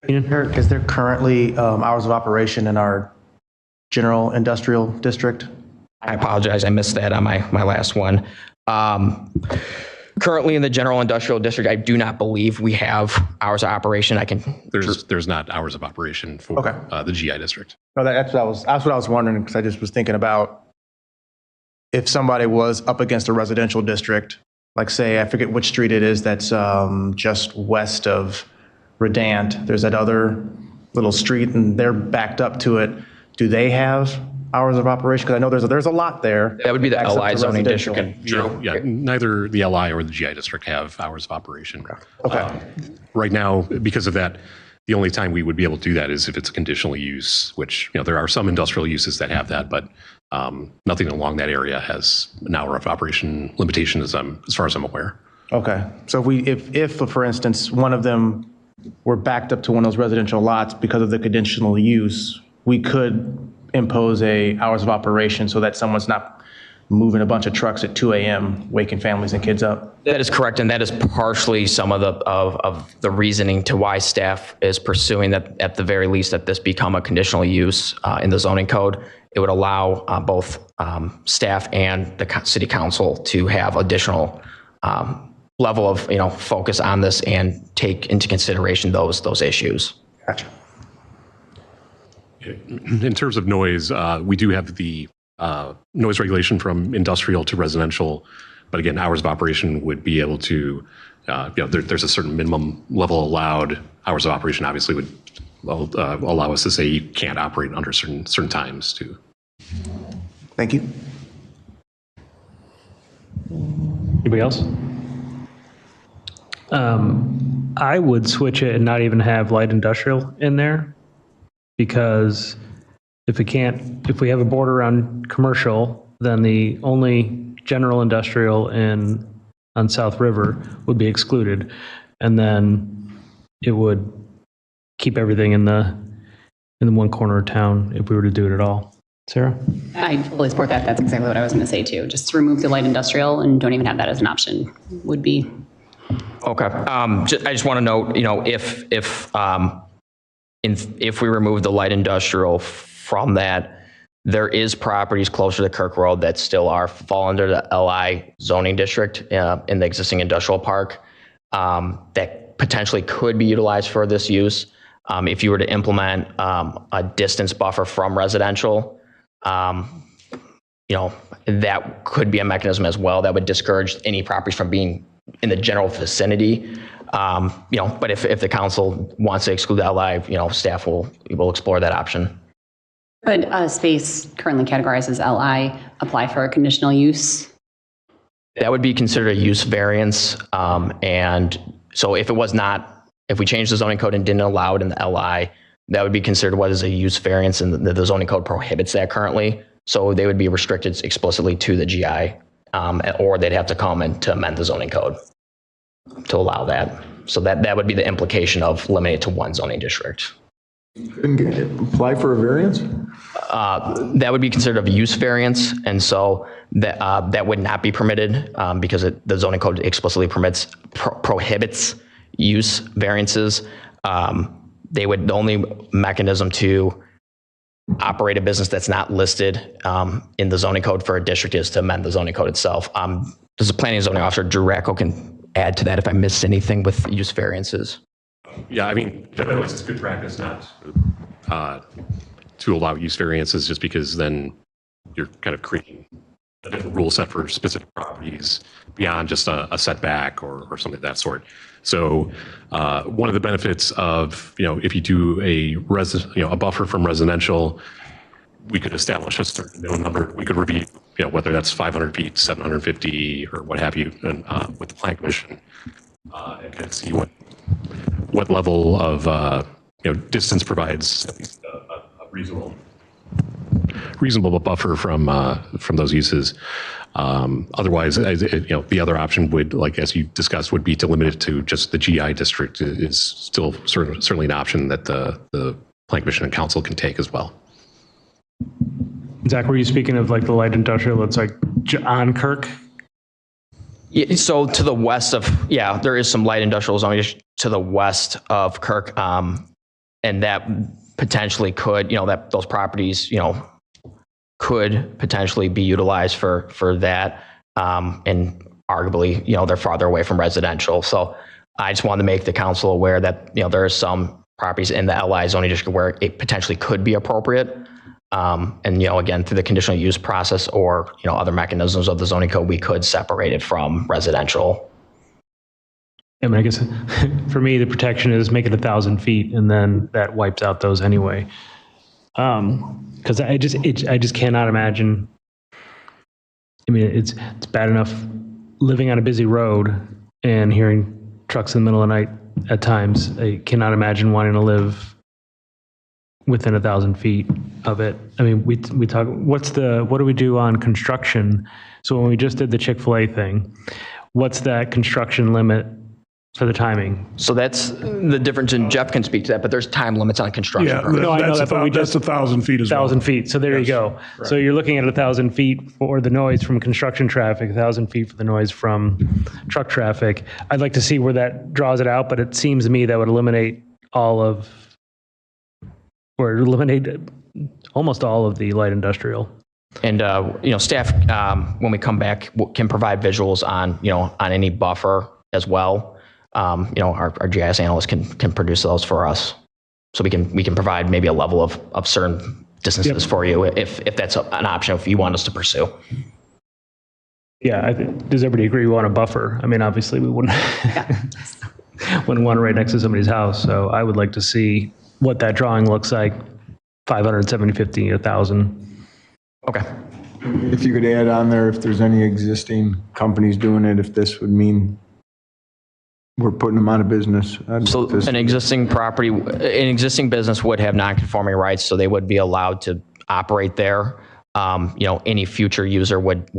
Eric, is there currently hours of operation in our general industrial district? I apologize, I missed that on my last one. Currently in the general industrial district, I do not believe we have hours of operation. There's not hours of operation for the GI district. No, that's what I was wondering, because I just was thinking about if somebody was up against a residential district, like say, I forget which street it is, that's just west of Redant. There's that other little street and they're backed up to it. Do they have hours of operation? Because I know there's a lot there. That would be the LI zoning district. Yeah, neither the LI or the GI district have hours of operation. Okay. Right now, because of that, the only time we would be able to do that is if it's a conditional use, which, there are some industrial uses that have that, but nothing along that area has an hour of operation limitation as far as I'm aware. Okay. So if for instance, one of them were backed up to one of those residential lots because of the conditional use, we could impose a hours of operation so that someone's not moving a bunch of trucks at 2 a.m., waking families and kids up. That is correct, and that is partially some of the reasoning to why staff is pursuing that, at the very least, that this become a conditional use in the zoning code. It would allow both staff and the city council to have additional level of focus on this and take into consideration those issues. Gotcha. In terms of noise, we do have the noise regulation from industrial to residential, but again, hours of operation would be able to, there's a certain minimum level allowed. Hours of operation obviously would allow us to say you can't operate under certain times too. Thank you. Anybody else? I would switch it and not even have light industrial in there, because if we have a border on commercial, then the only general industrial on South River would be excluded, and then it would keep everything in the one corner of town if we were to do it at all. Sarah? I fully support that. That's exactly what I was going to say too. Just to remove the light industrial and don't even have that as an option would be. Okay. I just want to note, if we remove the light industrial from that, there is properties closer to Kirk Road that still fall under the LI zoning district in the existing industrial park that potentially could be utilized for this use. If you were to implement a distance buffer from residential, that could be a mechanism as well that would discourage any properties from being in the general vicinity. But if the council wants to exclude the LI, staff will explore that option. But a space currently categorized as LI apply for a conditional use? That would be considered a use variance. And so if we changed the zoning code and didn't allow it in the LI, that would be considered what is a use variance, and the zoning code prohibits that currently. So they would be restricted explicitly to the GI, or they'd have to come in to amend the zoning code to allow that. So that would be the implication of limiting it to one zoning district. Apply for a variance? That would be considered a use variance, and so that would not be permitted because the zoning code explicitly prohibits use variances. The only mechanism to operate a business that's not listed in the zoning code for a district is to amend the zoning code itself. As a planning and zoning officer, Drew Racco can add to that if I missed anything with use variances. Yeah, I mean, generally it's good practice not to allow use variances, just because then you're kind of creating a different rule set for specific properties beyond just a setback or something of that sort. So one of the benefits of, if you do a buffer from residential, we could establish a certain minimum number. We could review, whether that's 500 feet, 750, or what have you, and with the Plan Commission, and kind of see what level of distance provides at least a reasonable buffer from those uses. Otherwise, the other option would, like as you discussed, would be to limit it to just the GI district. Is still certainly an option that the Plan Commission and Council can take as well. Zach, were you speaking of like the light industrial that's like on Kirk? Yeah, so to the west of, there is some light industrial zoning just to the west of Kirk. And that potentially could, that those properties, could potentially be utilized for that. And arguably, they're farther away from residential. So I just wanted to make the council aware that, there are some properties in the LI zoning district where it potentially could be appropriate. And, again, through the conditional use process or, other mechanisms of the zoning code, we could separate it from residential. I mean, I guess for me, the protection is make it 1,000 feet and then that wipes out those anyway. Because I just cannot imagine. I mean, it's bad enough living on a busy road and hearing trucks in the middle of the night at times. I cannot imagine wanting to live within 1,000 feet of it. I mean, we talk. What do we do on construction? So when we just did the Chick-fil-A thing, what's that construction limit for the timing? So that's the difference, and Jeff can speak to that, but there's time limits on construction. Yeah, that's 1,000 feet as well. 1,000 feet. So there you go. Right. So you're looking at 1,000 feet for the noise from construction traffic, 1,000 feet for the noise from truck traffic. I'd like to see where that draws it out, but it seems to me that would eliminate almost all of the light industrial. And, staff, when we come back, can provide visuals on any buffer as well. Our GIS analyst can produce those for us. So we can provide maybe a level of certain distances for you if that's an option, if you want us to pursue. Yeah. Does everybody agree we want a buffer? I mean, obviously we wouldn't want it right next to somebody's house. So I would like to see what that drawing looks like, 500, 750, 1,000. Okay. If you could add on there, if there's any existing companies doing it, if this would mean we're putting them out of business. So an existing business would have non-conforming rights, so they would be allowed to operate there. Any future user would,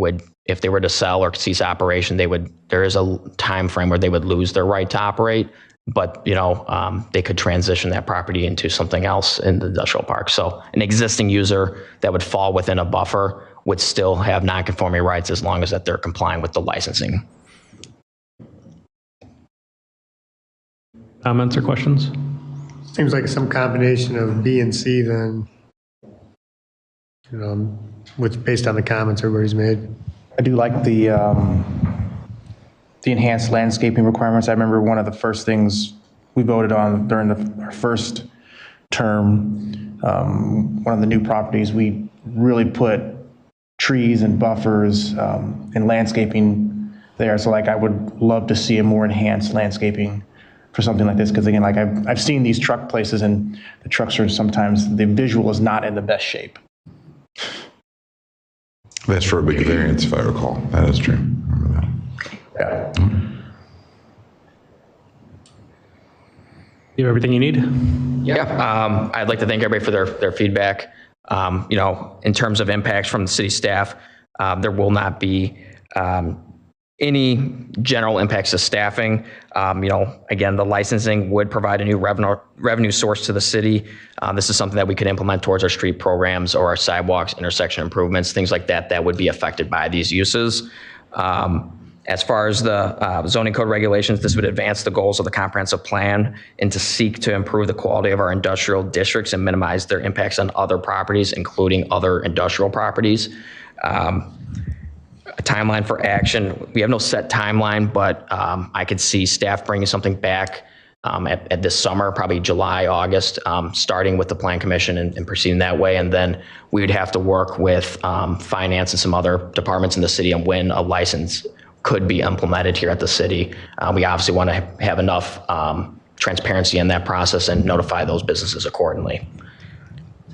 if they were to sell or cease operation, there is a time frame where they would lose their right to operate, but they could transition that property into something else in the industrial park. So an existing user that would fall within a buffer would still have non-conforming rights as long as that they're complying with the licensing. Comments or questions? Seems like some combination of B and C then, based on the comments everybody's made. I do like the enhanced landscaping requirements. I remember one of the first things we voted on during our first term, one of the new properties, we really put trees and buffers and landscaping there. So I would love to see a more enhanced landscaping for something like this, because again, I've seen these truck places and the trucks are sometimes, the visual is not in the best shape. That's for a big variance, if I recall. That is true. I remember that. Yeah. You have everything you need? Yeah. I'd like to thank everybody for their feedback. In terms of impacts from the city staff, there will not be any general impacts to staffing. Again, the licensing would provide a new revenue source to the city. This is something that we could implement towards our street programs or our sidewalks, intersection improvements, things like that would be affected by these uses. As far as the zoning code regulations, this would advance the goals of the comprehensive plan and to seek to improve the quality of our industrial districts and minimize their impacts on other properties, including other industrial properties. A timeline for action. We have no set timeline, but I could see staff bringing something back at this summer, probably July, August, starting with the Plan Commission and proceeding that way. And then we would have to work with finance and some other departments in the city on when a license could be implemented here at the city. We obviously want to have enough transparency in that process and notify those businesses accordingly.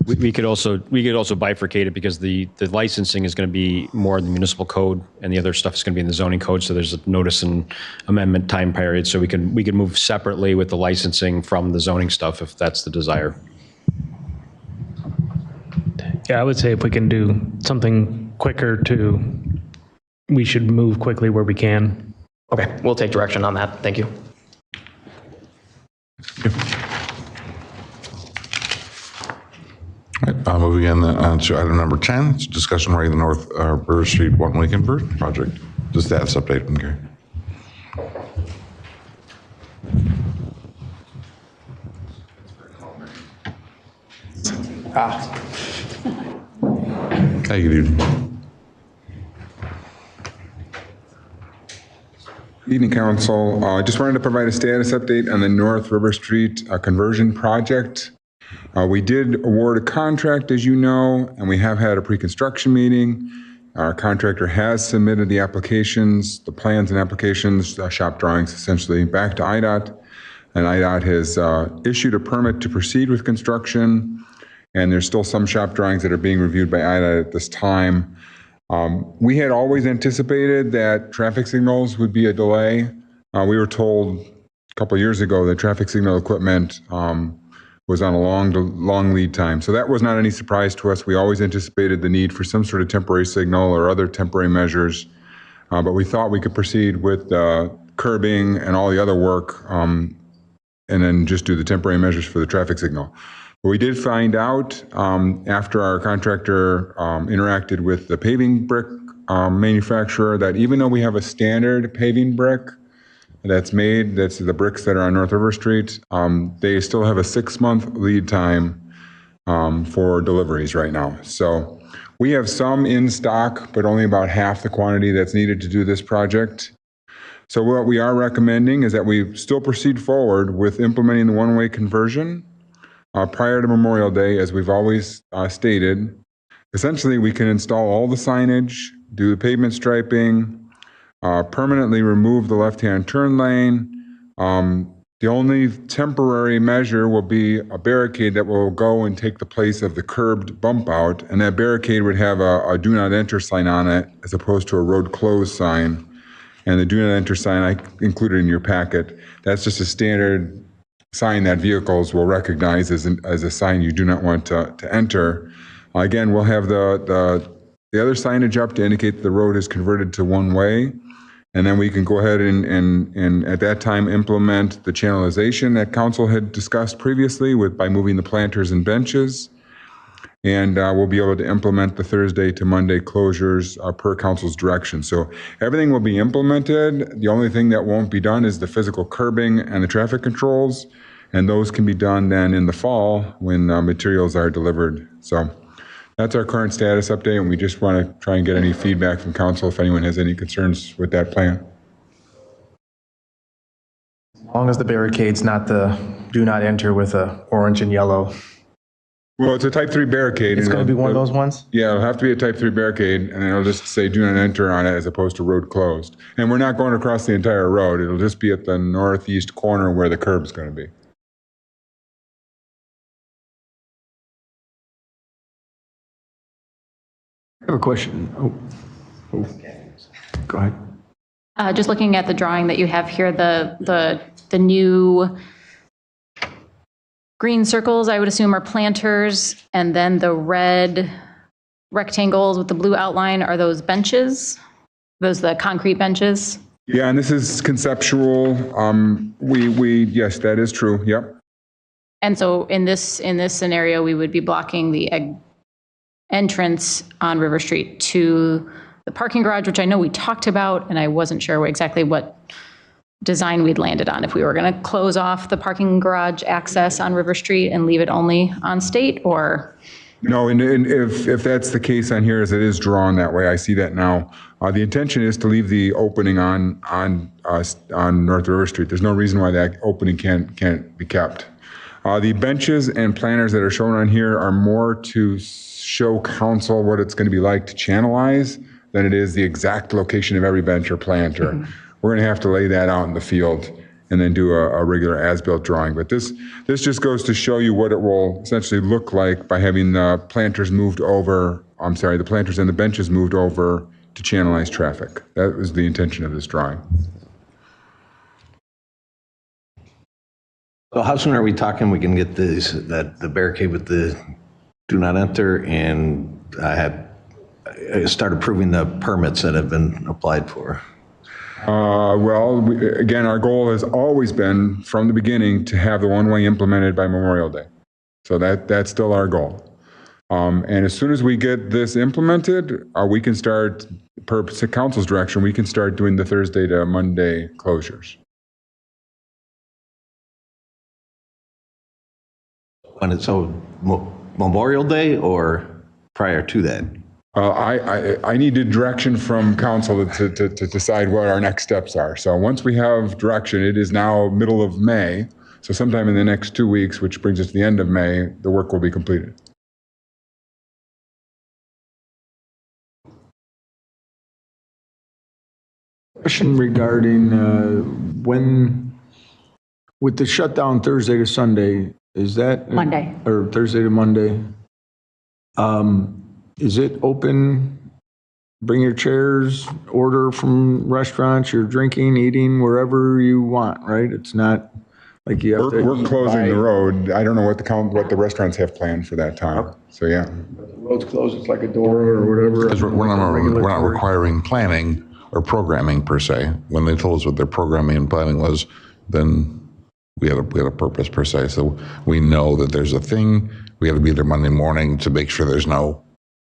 We could also bifurcate it because the licensing is going to be more in the municipal code and the other stuff is going to be in the zoning code. So there's a notice and amendment time period. So we can move separately with the licensing from the zoning stuff if that's the desire. Yeah, I would say if we can do something quicker we should move quickly where we can. Okay, we'll take direction on that. Thank you. Moving on to item number 10, it's discussion regarding the North River Street one-way conversion project. The status update from Gary. Hey, good evening. Evening, Council. I just wanted to provide a status update on the North River Street conversion project. We did award a contract, as you know, and we have had a pre-construction meeting. Our contractor has submitted the applications, the plans and applications, shop drawings essentially, back to IDOT. And IDOT has issued a permit to proceed with construction. And there's still some shop drawings that are being reviewed by IDOT at this time. We had always anticipated that traffic signals would be a delay. We were told a couple of years ago that traffic signal equipment was on a long lead time. So that was not any surprise to us. We always anticipated the need for some sort of temporary signal or other temporary measures. But we thought we could proceed with curbing and all the other work and then just do the temporary measures for the traffic signal. But we did find out after our contractor interacted with the paving brick manufacturer that even though we have a standard paving brick that's made, that's the bricks that are on North River Street, they still have a 6-month lead time for deliveries right now. So we have some in stock, but only about half the quantity that's needed to do this project. So what we are recommending is that we still proceed forward with implementing the one-way conversion prior to Memorial Day, as we've always stated. Essentially, we can install all the signage, do the pavement striping, permanently remove the left-hand turn lane. The only temporary measure will be a barricade that will go and take the place of the curbed bump out, and that barricade would have a do not enter sign on it as opposed to a road closed sign. And the do not enter sign I included in your packet, that's just a standard sign that vehicles will recognize as a sign you do not want to enter. Again, we'll have the other signage up to indicate that the road is converted to one way. And then we can go ahead and at that time implement the channelization that council had discussed previously by moving the planters and benches. And we'll be able to implement the Thursday to Monday closures per council's direction. So everything will be implemented. The only thing that won't be done is the physical curbing and the traffic controls. And those can be done then in the fall when materials are delivered. So that's our current status update, and we just want to try and get any feedback from council if anyone has any concerns with that plan. As long as the barricade's not the do not enter with a orange and yellow. Well, it's a type 3 barricade. It's going to be one of those ones? Yeah, it'll have to be a type 3 barricade, and it'll just say do not enter on it as opposed to road closed. And we're not going across the entire road. It'll just be at the northeast corner where the curb's going to be. I have a question. Oh. Go ahead. Just looking at the drawing that you have here, the new green circles, I would assume, are planters, and then the red rectangles with the blue outline, are those benches? Those the concrete benches? Yeah, and this is conceptual. Yes, that is true. Yep. And so in this scenario, we would be blocking the entrance on River Street to the parking garage, which I know we talked about, and I wasn't sure exactly what design we'd landed on, if we were going to close off the parking garage access on River Street and leave it only on State, or? No, and if that's the case on here, as it is drawn that way, I see that now. The intention is to leave the opening on North River Street. There's no reason why that opening can't be kept. The benches and planters that are shown on here are more to show council what it's going to be like to channelize than it is the exact location of every bench or planter. We're going to have to lay that out in the field and then do a regular as-built drawing. But this just goes to show you what it will essentially look like by having the planters the planters and the benches moved over to channelize traffic. That was the intention of this drawing. So how soon are we talking we can get the barricade with the do not enter and start approving the permits that have been applied for? Again, our goal has always been from the beginning to have the one-way implemented by Memorial Day. So that's still our goal. And as soon as we get this implemented, we can start, per council's direction, we can start doing the Thursday to Monday closures. When it's Memorial Day or prior to that? I needed direction from council to decide what our next steps are. So once we have direction, it is now middle of May. So sometime in the next 2 weeks, which brings us to the end of May, the work will be completed. Question regarding when, with the shutdown Thursday to Sunday, is that? Monday. Or Thursday to Monday? Is it open, bring your chairs, order from restaurants, you're drinking, eating, wherever you want, right? It's not like you have to. We're closing the road. I don't know what the restaurants have planned for that time. So yeah. The road's closed, it's like a door or whatever. Because we're not requiring planning or programming per se. When they told us what their programming and planning was, then we had a purpose per se. So we know that there's a thing. We have to be there Monday morning to make sure there's no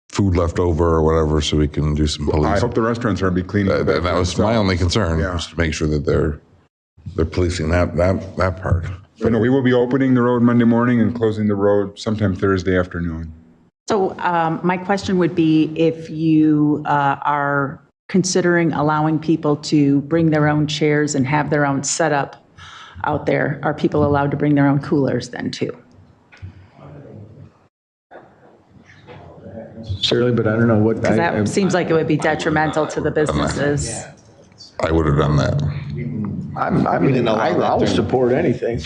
food left over or whatever, so we can do some policing. I hope the restaurants are be clean. That was my only concern, was to make sure that they're policing that part. But no, we will be opening the road Monday morning and closing the road sometime Thursday afternoon. So my question would be if you are considering allowing people to bring their own chairs and have their own setup out there, are people allowed to bring their own coolers then too? Certainly, but I don't know what. Because that seems like it would be detrimental to the businesses. I would have done that. I'll support anything.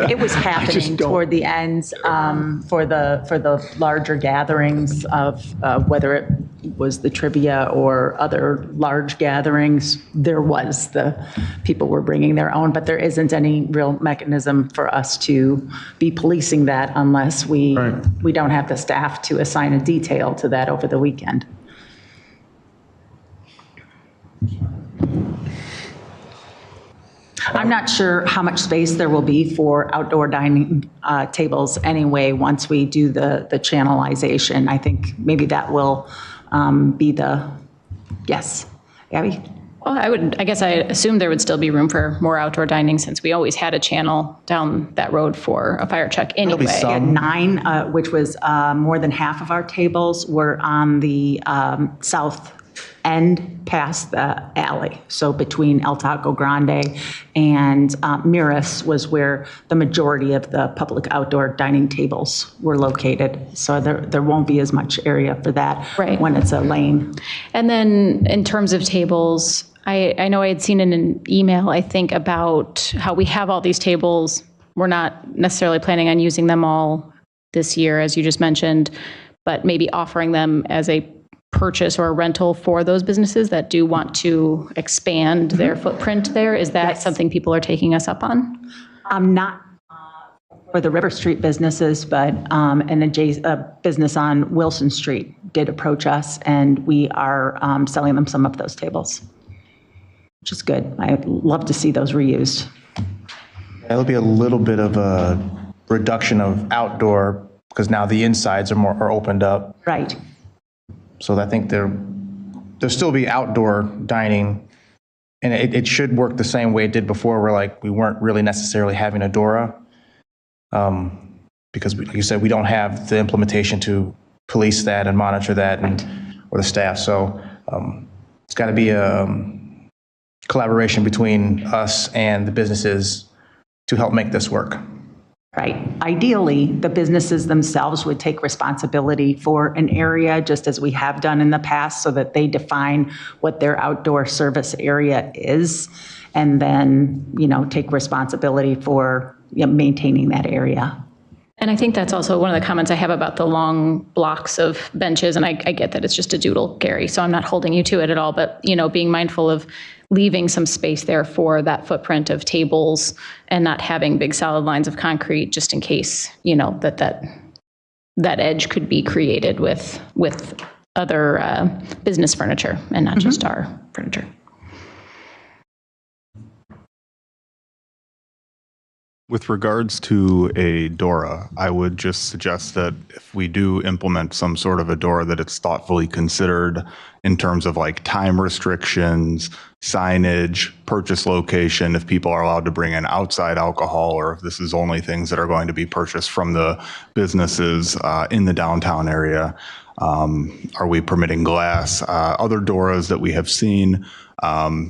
It was happening toward the ends for the larger gatherings of whether it was the trivia or other large gatherings. There was the people were bringing their own, but there isn't any real mechanism for us to be policing that unless we don't have the staff to assign a detail to that over the weekend. I'm not sure how much space there will be for outdoor dining tables anyway once we do the channelization. I think maybe that will be yes. Abby? Well, I guess I assumed there would still be room for more outdoor dining since we always had a channel down that road for a fire truck anyway. We had 9, which was more than half of our tables were on the south end past the alley. So between El Taco Grande and Miras was where the majority of the public outdoor dining tables were located. So there won't be as much area for that when it's a lane. And then in terms of tables, I know I had seen in an email, I think, about how we have all these tables. We're not necessarily planning on using them all this year, as you just mentioned, but maybe offering them as a purchase or a rental for those businesses that do want to expand their footprint there. Is that something people are taking us up on? Not for the River Street businesses, but a business on Wilson Street did approach us, and we are selling them some of those tables, which is good. I'd love to see those reused. There'll be a little bit of a reduction of outdoor because now the insides are opened up. Right. So I think there'll still be outdoor dining, and it should work the same way it did before, where we weren't really necessarily having a DORA, because like you said, we don't have the implementation to police that and monitor that, or the staff. So it's got to be a collaboration between us and the businesses to help make this work. Right. Ideally, the businesses themselves would take responsibility for an area, just as we have done in the past, so that they define what their outdoor service area is, and then, take responsibility for maintaining that area. And I think that's also one of the comments I have about the long blocks of benches, and I get that it's just a doodle, Gary, so I'm not holding you to it at all, but, being mindful of leaving some space there for that footprint of tables and not having big solid lines of concrete, just in case, that edge could be created with other business furniture and not just our furniture. With regards to a DORA, I would just suggest that if we do implement some sort of a DORA, that it's thoughtfully considered in terms of like time restrictions, signage, purchase location, if people are allowed to bring in outside alcohol, or if this is only things that are going to be purchased from the businesses in the downtown area. Are we permitting glass? Other DORAs that we have seen,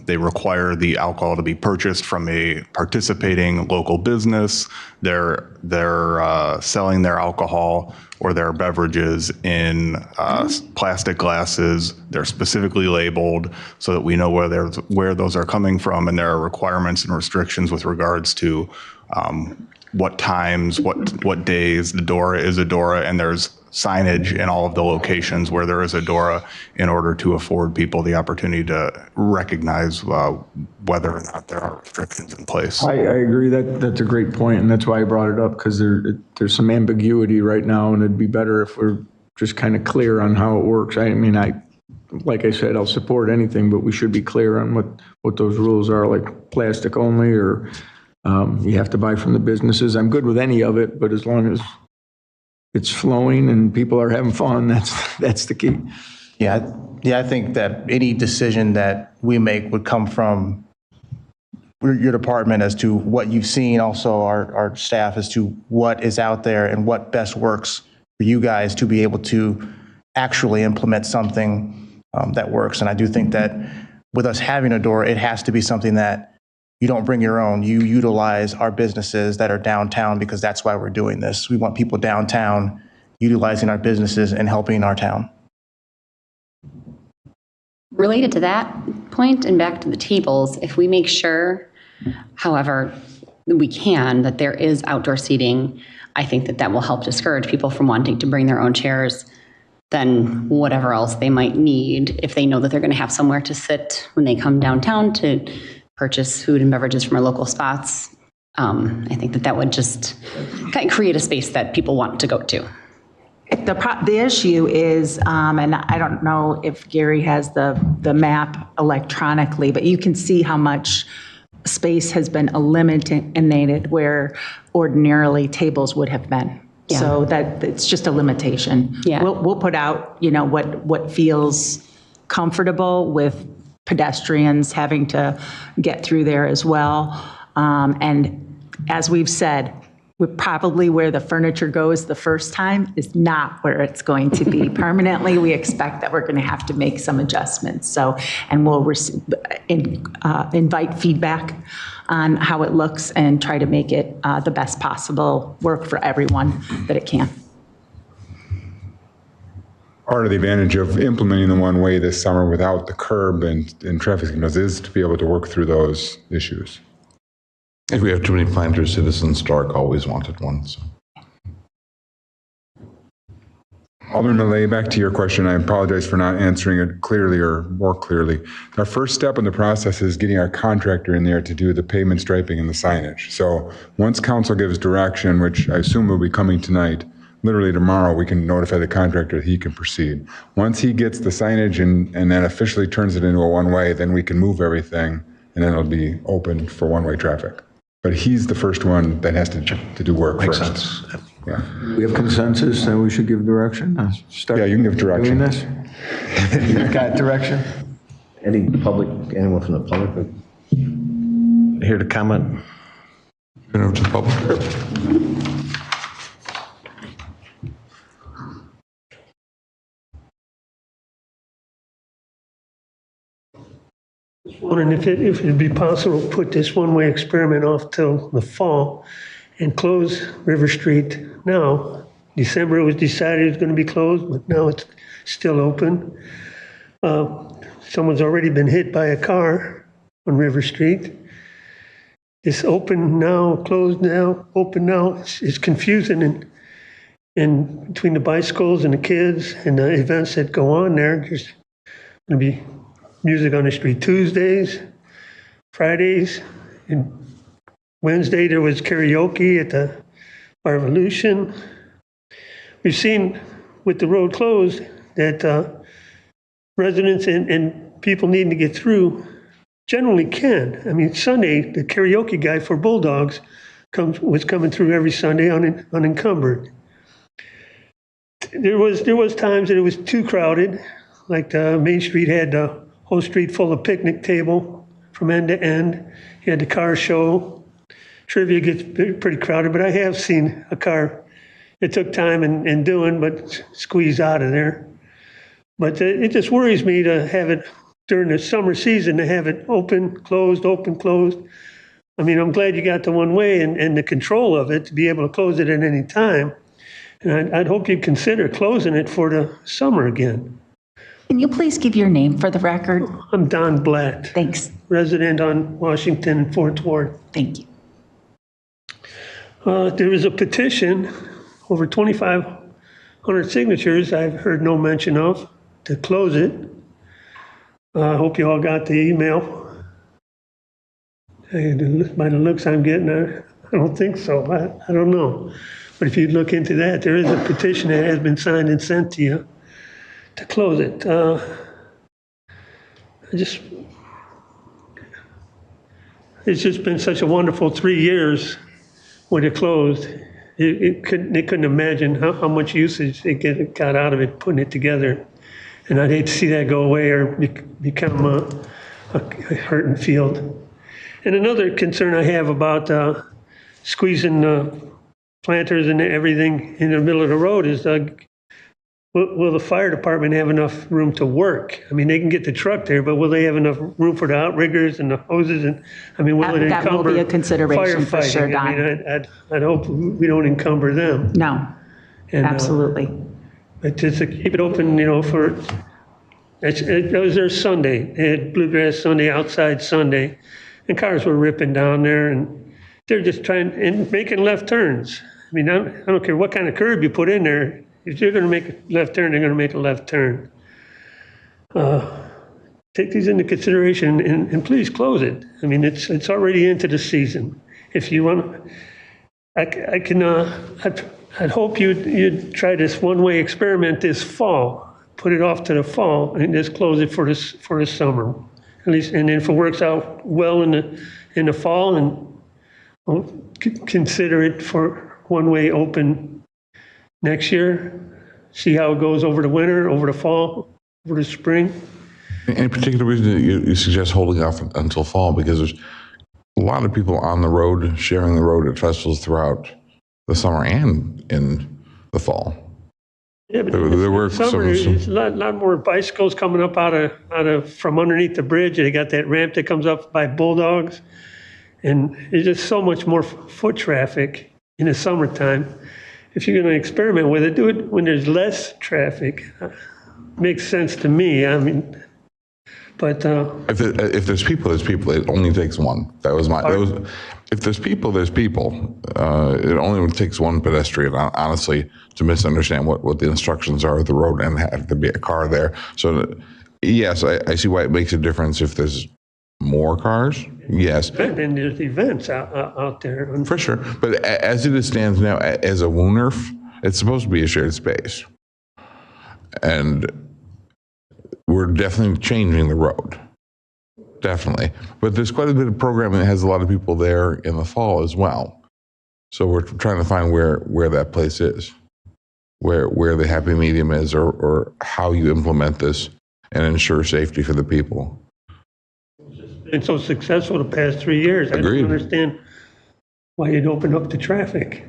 they require the alcohol to be purchased from a participating local business. They're selling their alcohol or their beverages in plastic glasses. They're specifically labeled so that we know where those are coming from, and there are requirements and restrictions with regards to what times, what days the DORA is a DORA, and there's signage in all of the locations where there is a DORA in order to afford people the opportunity to recognize whether or not there are restrictions in place. I agree that's a great point, and that's why I brought it up, because there's some ambiguity right now, and it'd be better if we're just kind of clear on how it works. Like I said, I'll support anything, but we should be clear on what those rules are, like plastic only, or you have to buy from the businesses. I'm good with any of it, but as long as it's flowing and people are having fun, that's the key. Yeah, I think that any decision that we make would come from your department as to what you've seen, also our staff, as to what is out there and what best works for you guys to be able to actually implement something that works. And I do think that with us having a DORA, it has to be something that you don't bring your own. You utilize our businesses that are downtown, because that's why we're doing this. We want people downtown utilizing our businesses and helping our town. Related to that point and back to the tables, if we make sure, however we can, that there is outdoor seating, I think that will help discourage people from wanting to bring their own chairs than whatever else they might need if they know that they're going to have somewhere to sit when they come downtown to purchase food and beverages from our local spots. I think that would just kind of create a space that people want to go to. The issue is, and I don't know if Gary has the map electronically, but you can see how much space has been eliminated where ordinarily tables would have been. Yeah. So that it's just a limitation. Yeah. We'll put out, what feels comfortable with pedestrians having to get through there as well. And as we've said, probably where the furniture goes the first time is not where it's going to be permanently. We expect that we're going to have to make some adjustments. So, and we'll invite feedback on how it looks and try to make it the best possible work for everyone that it can. Part of the advantage of implementing the one-way this summer without the curb and traffic signals is to be able to work through those issues. If we have too many planters, Citizen Stark always wanted one. So. Alderman Millay, back to your question. I apologize for not answering it clearly or more clearly. Our first step in the process is getting our contractor in there to do the pavement striping and the signage. So once council gives direction, which I assume will be coming tonight, literally tomorrow, we can notify the contractor that he can proceed. Once he gets the signage and then officially turns it into a one-way, then we can move everything, and then it'll be open for one-way traffic. But he's the first one that has to do work Makes first. sense. Yeah. We have consensus that we should give direction. Yeah, you can give direction. Doing this. You've got direction. Anyone from the public here to comment? Turn over to the public. Wondering if it'd be possible to put this one-way experiment off till the fall and close River Street now. December it was decided it was going to be closed, but now it's still open. Someone's already been hit by a car on River Street. This open now, closed now, open now, it's confusing and between the bicycles and the kids and the events that go on there. There's going to be music on the street Tuesdays, Fridays, and Wednesday there was karaoke at the Revolution. We've seen with the road closed that residents and people needing to get through generally can. I mean, Sunday, the karaoke guy for Bulldogs was coming through every Sunday unencumbered. There was times that it was too crowded, like the Main Street had the whole street full of picnic table from end to end. You had the car show. Trivia gets pretty crowded, but I have seen a car it took time in doing, but squeeze out of there. But it just worries me to have it during the summer season, to have it open, closed, open, closed. I mean, I'm glad you got the one way and the control of it to be able to close it at any time. And I'd hope you'd consider closing it for the summer again. Can you please give your name for the record? I'm Don Blatt. Thanks. Resident on Washington and 4th Ward. Thank you. There was a petition, over 2,500 signatures I've heard no mention of, to close it. I hope you all got the email. By the looks I'm getting, I don't think so. I don't know. But if you look into that, there is a petition that has been signed and sent to you to close it. It's just been such a wonderful 3 years when it closed. They couldn't imagine how much usage they got out of it, putting it together. And I'd hate to see that go away or become a hurting field. And another concern I have about squeezing planters and everything in the middle of the road is, will the fire department have enough room to work? I mean, they can get the truck there, but will they have enough room for the outriggers and the hoses? And I mean, will it That will encumber be a consideration for sure, firefighting? Don. I mean, I'd hope we don't encumber them. No, And, absolutely. But just to keep it open, for, it was their Sunday. They had Bluegrass Sunday, outside Sunday, and cars were ripping down there, and they're just trying and making left turns. I mean, I don't care what kind of curb you put in there. If they're going to make a left turn, they're going to make a left turn. Take these into consideration and please close it. I mean, it's already into the season. If you want, I'd hope you'd try this one-way experiment this fall. Put it off to the fall and just close it for the summer, at least. And if it works out well in the fall, and consider it for one-way open next year. See how it goes over the winter, over the fall, over the spring. Any particular reason that you suggest holding off until fall? Because there's a lot of people on the road, sharing the road at festivals throughout the summer and in the fall. Yeah, but there were summer, there's a lot more bicycles coming up out of from underneath the bridge. They got that ramp that comes up by Bulldogs, and there's just so much more foot traffic in the summertime. If you're going to experiment with it, do it when there's less traffic. Makes sense to me. I mean, but if there's people, there's people. It only takes one. If there's people, there's people. It only takes one pedestrian, honestly, to misunderstand what the instructions are of the road and have to be a car there. So, yes, I see why it makes a difference if there's more cars. Yes. And there's events out there. For sure. But as it stands now, as a WUNRF, it's supposed to be a shared space. And we're definitely changing the road. Definitely. But there's quite a bit of programming that has a lot of people there in the fall as well. So we're trying to find where that place is, where the happy medium is, or how you implement this and ensure safety for the people. It's so successful the past 3 years. Agreed. I don't understand why you'd open up the traffic.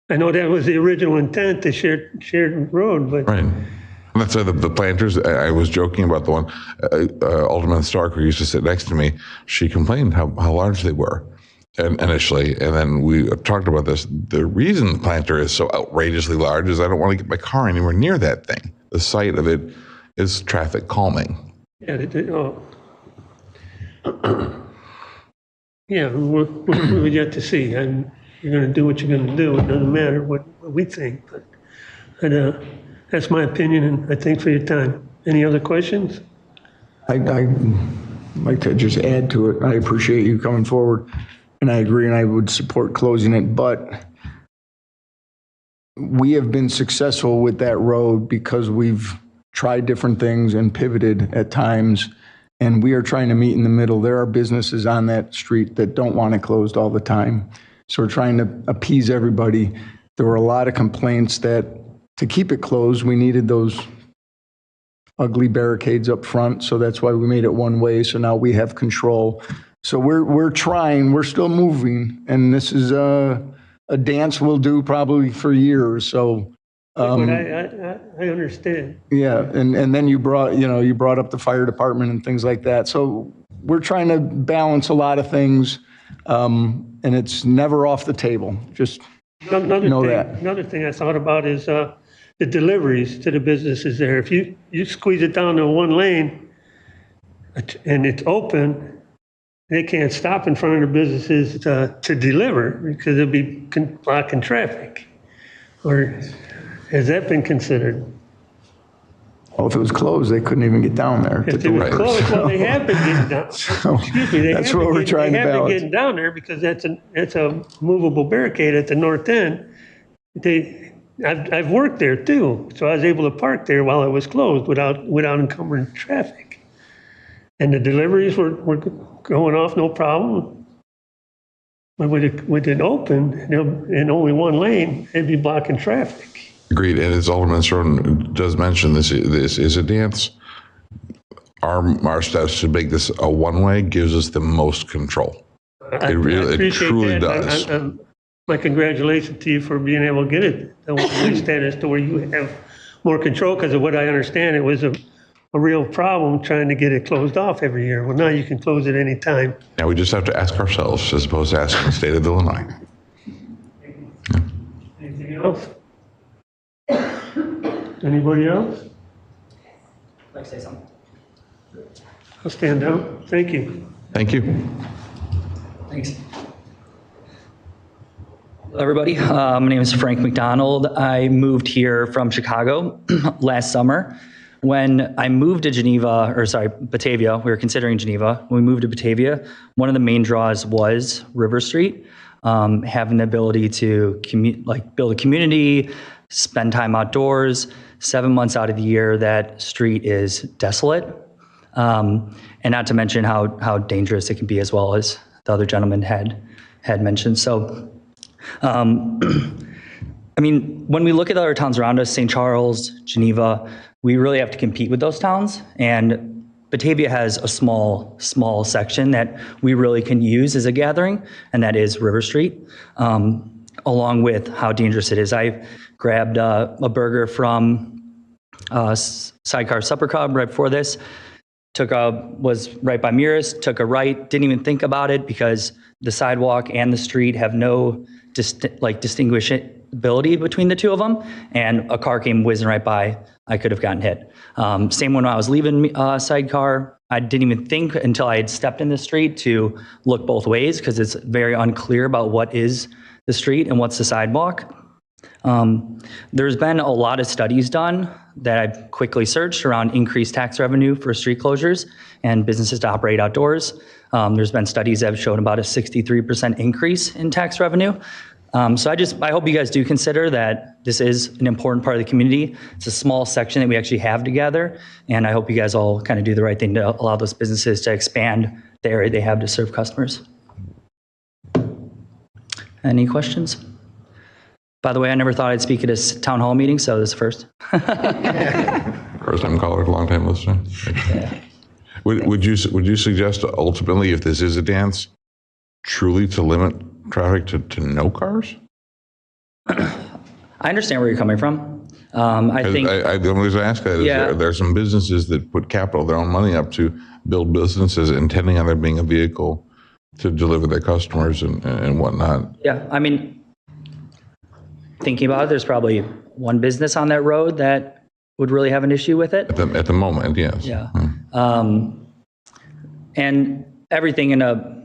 I know that was the original intent, the shared road, but right. That's the planters. I was joking about the one, Alderman Stark, who used to sit next to me. She complained how large they were. initially, and then we talked about this. The reason the planter is so outrageously large is I don't want to get my car anywhere near that thing. The sight of it is traffic calming. Yeah, yeah, we yet to see. And you're going to do what you're going to do. It doesn't matter what we think. But that's my opinion, and I thank for your time. Any other questions? I'd like to just add to it. I appreciate you coming forward, and I agree, and I would support closing it, but we have been successful with that road because we've tried different things and pivoted at times, and we are trying to meet in the middle. There are businesses on that street that don't want it closed all the time, so we're trying to appease everybody. There were a lot of complaints that to keep it closed, we needed those ugly barricades up front, so that's why we made it one way, so now we have control. So we're trying, we're still moving, and this is a dance we'll do probably for years, so. But I understand. Yeah, and then you brought up the fire department and things like that, so we're trying to balance a lot of things, and it's never off the table, just know that. Another thing I thought about is the deliveries to the businesses there. If you squeeze it down to one lane and it's open, they can't stop in front of the businesses to deliver because they'll be blocking traffic. Or has that been considered? Well, if it was closed, they couldn't even get down there. If it was closed, well, they have been getting down. Excuse me, that's what we're trying to balance. They have been getting down there because that's a movable barricade at the north end. I've worked there too, so I was able to park there while it was closed without encumbering traffic. And the deliveries were going off no problem. But with it open and only one lane, they'd be blocking traffic. Agreed. And as Alderman Stone does mention, this is a dance. Our steps to make this a one-way gives us the most control. I truly does. My congratulations to you for being able to get it the one-way status to where you have more control, because of what I understand, it was a real problem trying to get it closed off every year. Well, now you can close it any time. Now we just have to ask ourselves as opposed to asking the state of Illinois. Yeah. Anything else? Anybody else? I'd like to say something. I'll stand down. Thank you. Thank you. Thanks. Hello, everybody. My name is Frank McDonald. I moved here from Chicago last summer. When I moved to Batavia, we were considering Geneva. When we moved to Batavia, one of the main draws was River Street, having the ability to build a community, spend time outdoors. 7 months out of the year, that street is desolate. And not to mention how dangerous it can be, as well, as the other gentleman had mentioned. So, I mean, when we look at other towns around us, St. Charles, Geneva, we really have to compete with those towns. And Batavia has a small section that we really can use as a gathering, and that is River Street, along with how dangerous it is. I grabbed a burger from Sidecar Supper Club right before this, was right by Miras, took a right, didn't even think about it because the sidewalk and the street have no distinguishability between the two of them, and a car came whizzing right by. I could have gotten hit. Same when I was leaving Sidecar. I didn't even think until I had stepped in the street to look both ways, because it's very unclear about what is the street and what's the sidewalk. There's been a lot of studies done that I've quickly searched around increased tax revenue for street closures and businesses to operate outdoors. There's been studies that have shown about a 63% increase in tax revenue. So I hope you guys do consider that this is an important part of the community. It's a small section that we actually have together, and I hope you guys all kind of do the right thing to allow those businesses to expand the area they have to serve customers. Any questions? By the way, I never thought I'd speak at a town hall meeting, so this is first. First time caller, long time listener. Yeah. Would you suggest ultimately, if this is a dance, truly to limit traffic to no cars? I understand where you're coming from. I think the only reason I ask that is there are some businesses that put capital, their own money up to build businesses intending on there being a vehicle to deliver their customers and whatnot. Yeah, I mean, thinking about it, there's probably one business on that road that would really have an issue with it. At the moment, yes. Yeah. And everything in a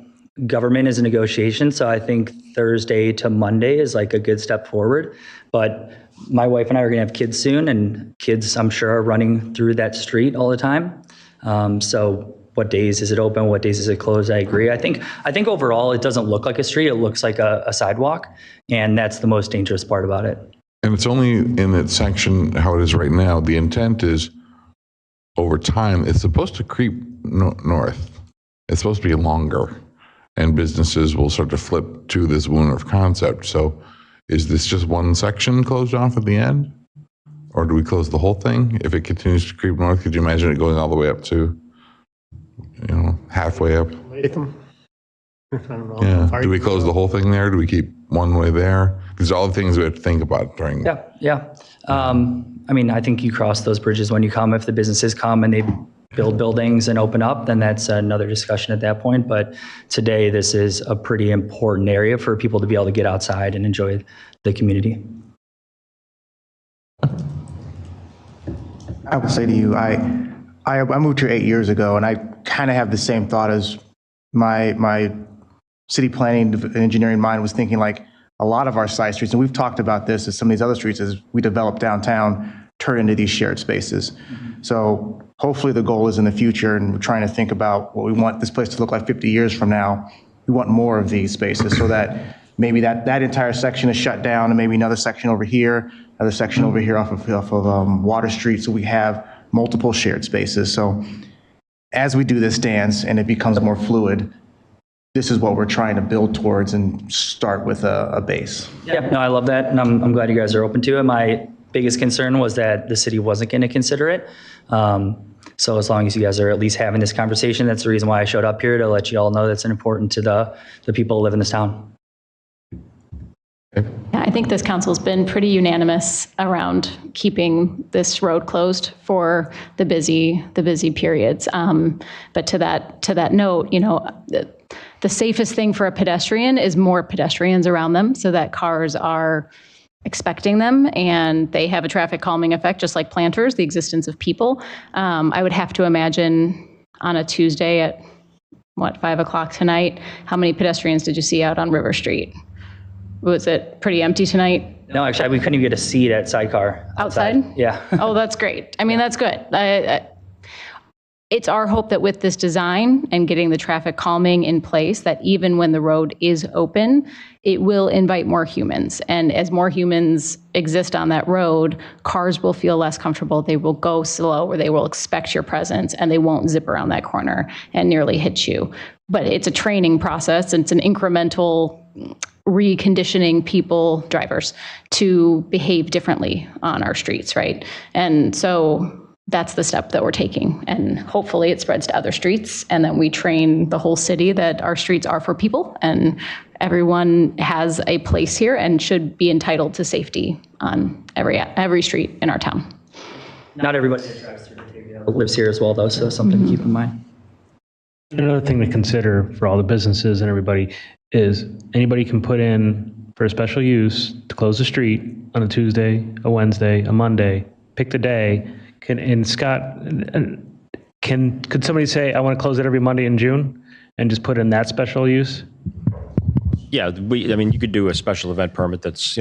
government is a negotiation. So I think Thursday to Monday is like a good step forward. But my wife and I are going to have kids soon, and kids, I'm sure, are running through that street all the time. So what days is it open? What days is it closed? I agree. I think overall it doesn't look like a street. It looks like a sidewalk. And that's the most dangerous part about it. And it's only in that section how it is right now. The intent is over time, it's supposed to creep north. It's supposed to be longer, and businesses will start to flip to this Wooners concept. So is this just one section closed off at the end? Or do we close the whole thing? If it continues to creep north, could you imagine it going all the way up to, halfway up? Latham? I don't know. Yeah. Do we close the whole thing there? Do we keep one way there? These are all the things we have to think about during. Yeah. I mean, I think you cross those bridges when you come. If the businesses come and they build buildings and open up, then that's another discussion at that point. But today, this is a pretty important area for people to be able to get outside and enjoy the community. I would say to you, I moved here 8 years ago, and I kind of have the same thought as my city planning and engineering mind was thinking, like a lot of our side streets, and we've talked about this as some of these other streets as we develop downtown, turn into these shared spaces. So hopefully the goal is in the future, and we're trying to think about what we want this place to look like 50 years from now. We want more of these spaces so that maybe that entire section is shut down, and maybe another section over here, another section over here off of Water Street, so we have multiple shared spaces. So as we do this dance and it becomes more fluid, this is what we're trying to build towards and start with a base. Yeah, no, I love that, and I'm glad you guys are open to it. My biggest concern was that the city wasn't going to consider it. So as long as you guys are at least having this conversation, that's the reason why I showed up here, to let you all know that's important to the people who live in this town. Yeah, I think this council's been pretty unanimous around keeping this road closed for the busy periods. But to that note, the safest thing for a pedestrian is more pedestrians around them, so that cars are expecting them and they have a traffic calming effect, just like planters, the existence of people. I would have to imagine on a Tuesday at 5 o'clock tonight, how many pedestrians did you see out on River Street? Was it pretty empty tonight? No, actually, we couldn't even get a seat at Sidecar. Outside? Yeah. Oh, that's great. I mean, that's good. It's our hope that with this design and getting the traffic calming in place, that even when the road is open, it will invite more humans. And as more humans exist on that road, cars will feel less comfortable. They will go slow, or they will expect your presence, and they won't zip around that corner and nearly hit you. But it's a training process. It's an incremental reconditioning drivers to behave differently on our streets, right? And so that's the step that we're taking. And hopefully it spreads to other streets, and then we train the whole city that our streets are for people, and everyone has a place here and should be entitled to safety on every street in our town. Not everybody that drives through Batavia lives here as well, though, so something to keep in mind. Another thing to consider for all the businesses and everybody is anybody can put in for a special use to close the street on a Tuesday, a Wednesday, a Monday, pick the day. Could somebody say, I want to close it every Monday in June and just put in that special use? Yeah, you could do a special event permit that's,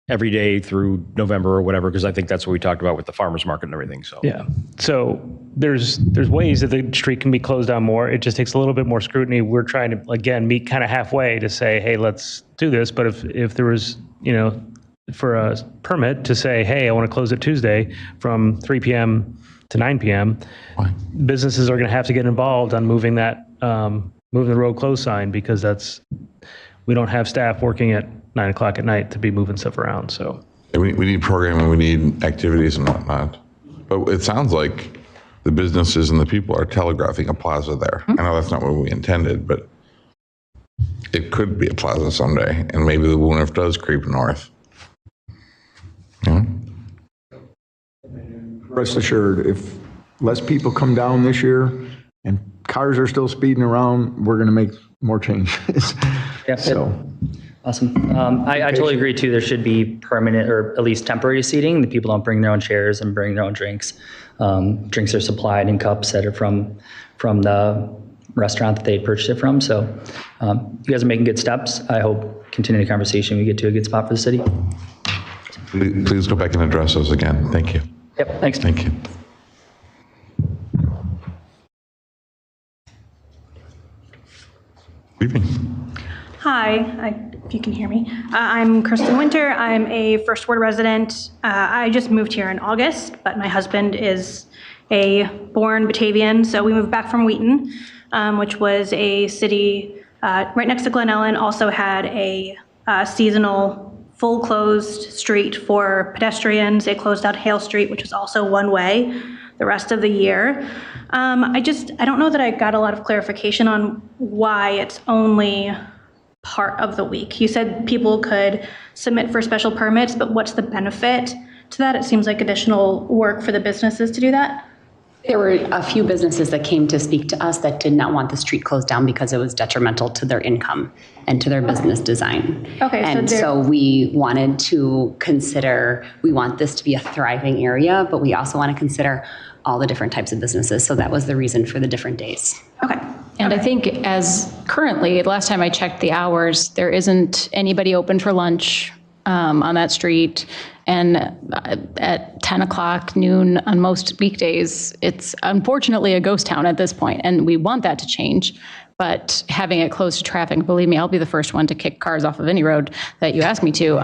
every day through November or whatever, because I think that's what we talked about with the farmers market and everything. So yeah, so there's ways that the street can be closed down more. It just takes a little bit more scrutiny. We're trying to, again, meet kind of halfway to say, hey, let's do this. But if there was, for a permit to say, hey, I want to close it Tuesday from 3 p.m. to 9 p.m., businesses are going to have to get involved on moving that, moving the road closed sign, because we don't have staff working at 9 o'clock at night to be moving stuff around. So we need programming, we need activities and whatnot. But it sounds like the businesses and the people are telegraphing a plaza there. I know that's not what we intended, but it could be a plaza someday, and maybe the Wooners does creep north. Rest assured, if less people come down this year and cars are still speeding around, we're going to make more changes. Yeah. So, Awesome. I totally agree too. There should be permanent or at least temporary seating. The people don't bring their own chairs and bring their own drinks. Drinks are supplied in cups that are from the restaurant that they purchased it from. So you guys are making good steps. I hope continuing the conversation, we get to a good spot for the city. Please go back and address those again. Thank you. Yep. Thanks. Thank you. Good evening. Hi, if you can hear me. I'm Kristen Winter. I'm a First Ward resident. I just moved here in August, but my husband is a born Batavian, so we moved back from Wheaton, which was a city right next to Glen Ellen, also had a seasonal full closed street for pedestrians. They closed out Hale Street, which was also one way the rest of the year. I don't know that I got a lot of clarification on why it's only part of the week. You said people could submit for special permits, but what's the benefit to that? It seems like additional work for the businesses to do that. There were a few businesses that came to speak to us that did not want the street closed down because it was detrimental to their income and to their business design. Okay, and so we wanted to consider, we want this to be a thriving area, but we also want to consider all the different types of businesses. So that was the reason for the different days. Okay. And I think as currently, last time I checked the hours, there isn't anybody open for lunch on that street. And at 10 o'clock, noon on most weekdays, it's unfortunately a ghost town at this point, and we want that to change. But having it closed to traffic, believe me, I'll be the first one to kick cars off of any road that you ask me to.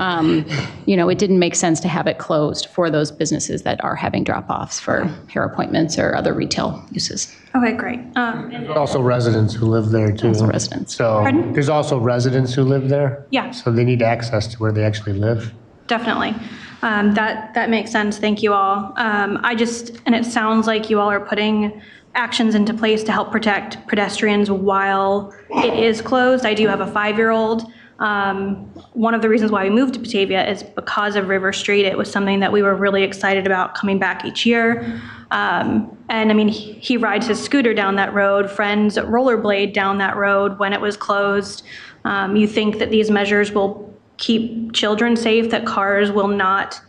It didn't make sense to have it closed for those businesses that are having drop-offs for hair appointments or other retail uses. Okay, great. There's also residents who live there too. Also residents. So Pardon? there's also residents who live there. Yeah. So they need access to where they actually live. Definitely. That makes sense. Thank you all. And it sounds like you all are putting actions into place to help protect pedestrians while it is closed. I do have a 5-year-old. One of the reasons why we moved to Batavia is because of River Street. It was something that we were really excited about coming back each year. He rides his scooter down that road. Friends rollerblade down that road when it was closed. You think that these measures will keep children safe, that cars will not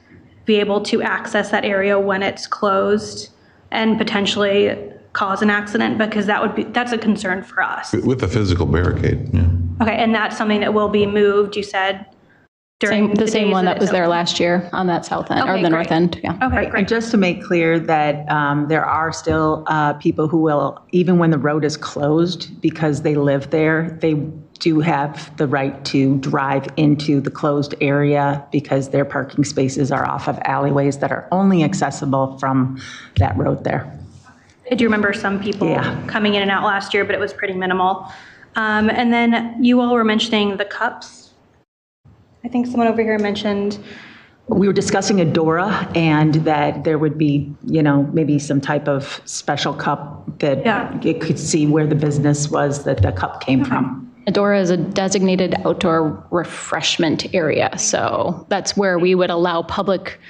be able to access that area when it's closed and potentially cause an accident, because that's a concern for us. With the physical barricade, yeah. Okay, and that's something that will be moved, you said, during The same days one that was it's there open? last year on that south end, or Okay, the great. north end, yeah. Okay, Right, great. and just to make clear that there are still people who will, even when the road is closed, because they live there, they do have the right to drive into the closed area because their parking spaces are off of alleyways that are only accessible from that road there. I do remember some people coming in and out last year, but it was pretty minimal. And then you all were mentioning the cups. I think someone over here mentioned. We were discussing Adora and that there would be, maybe some type of special cup that you could see where the business was that the cup came from. Adora is a designated outdoor refreshment area, so that's where we would allow public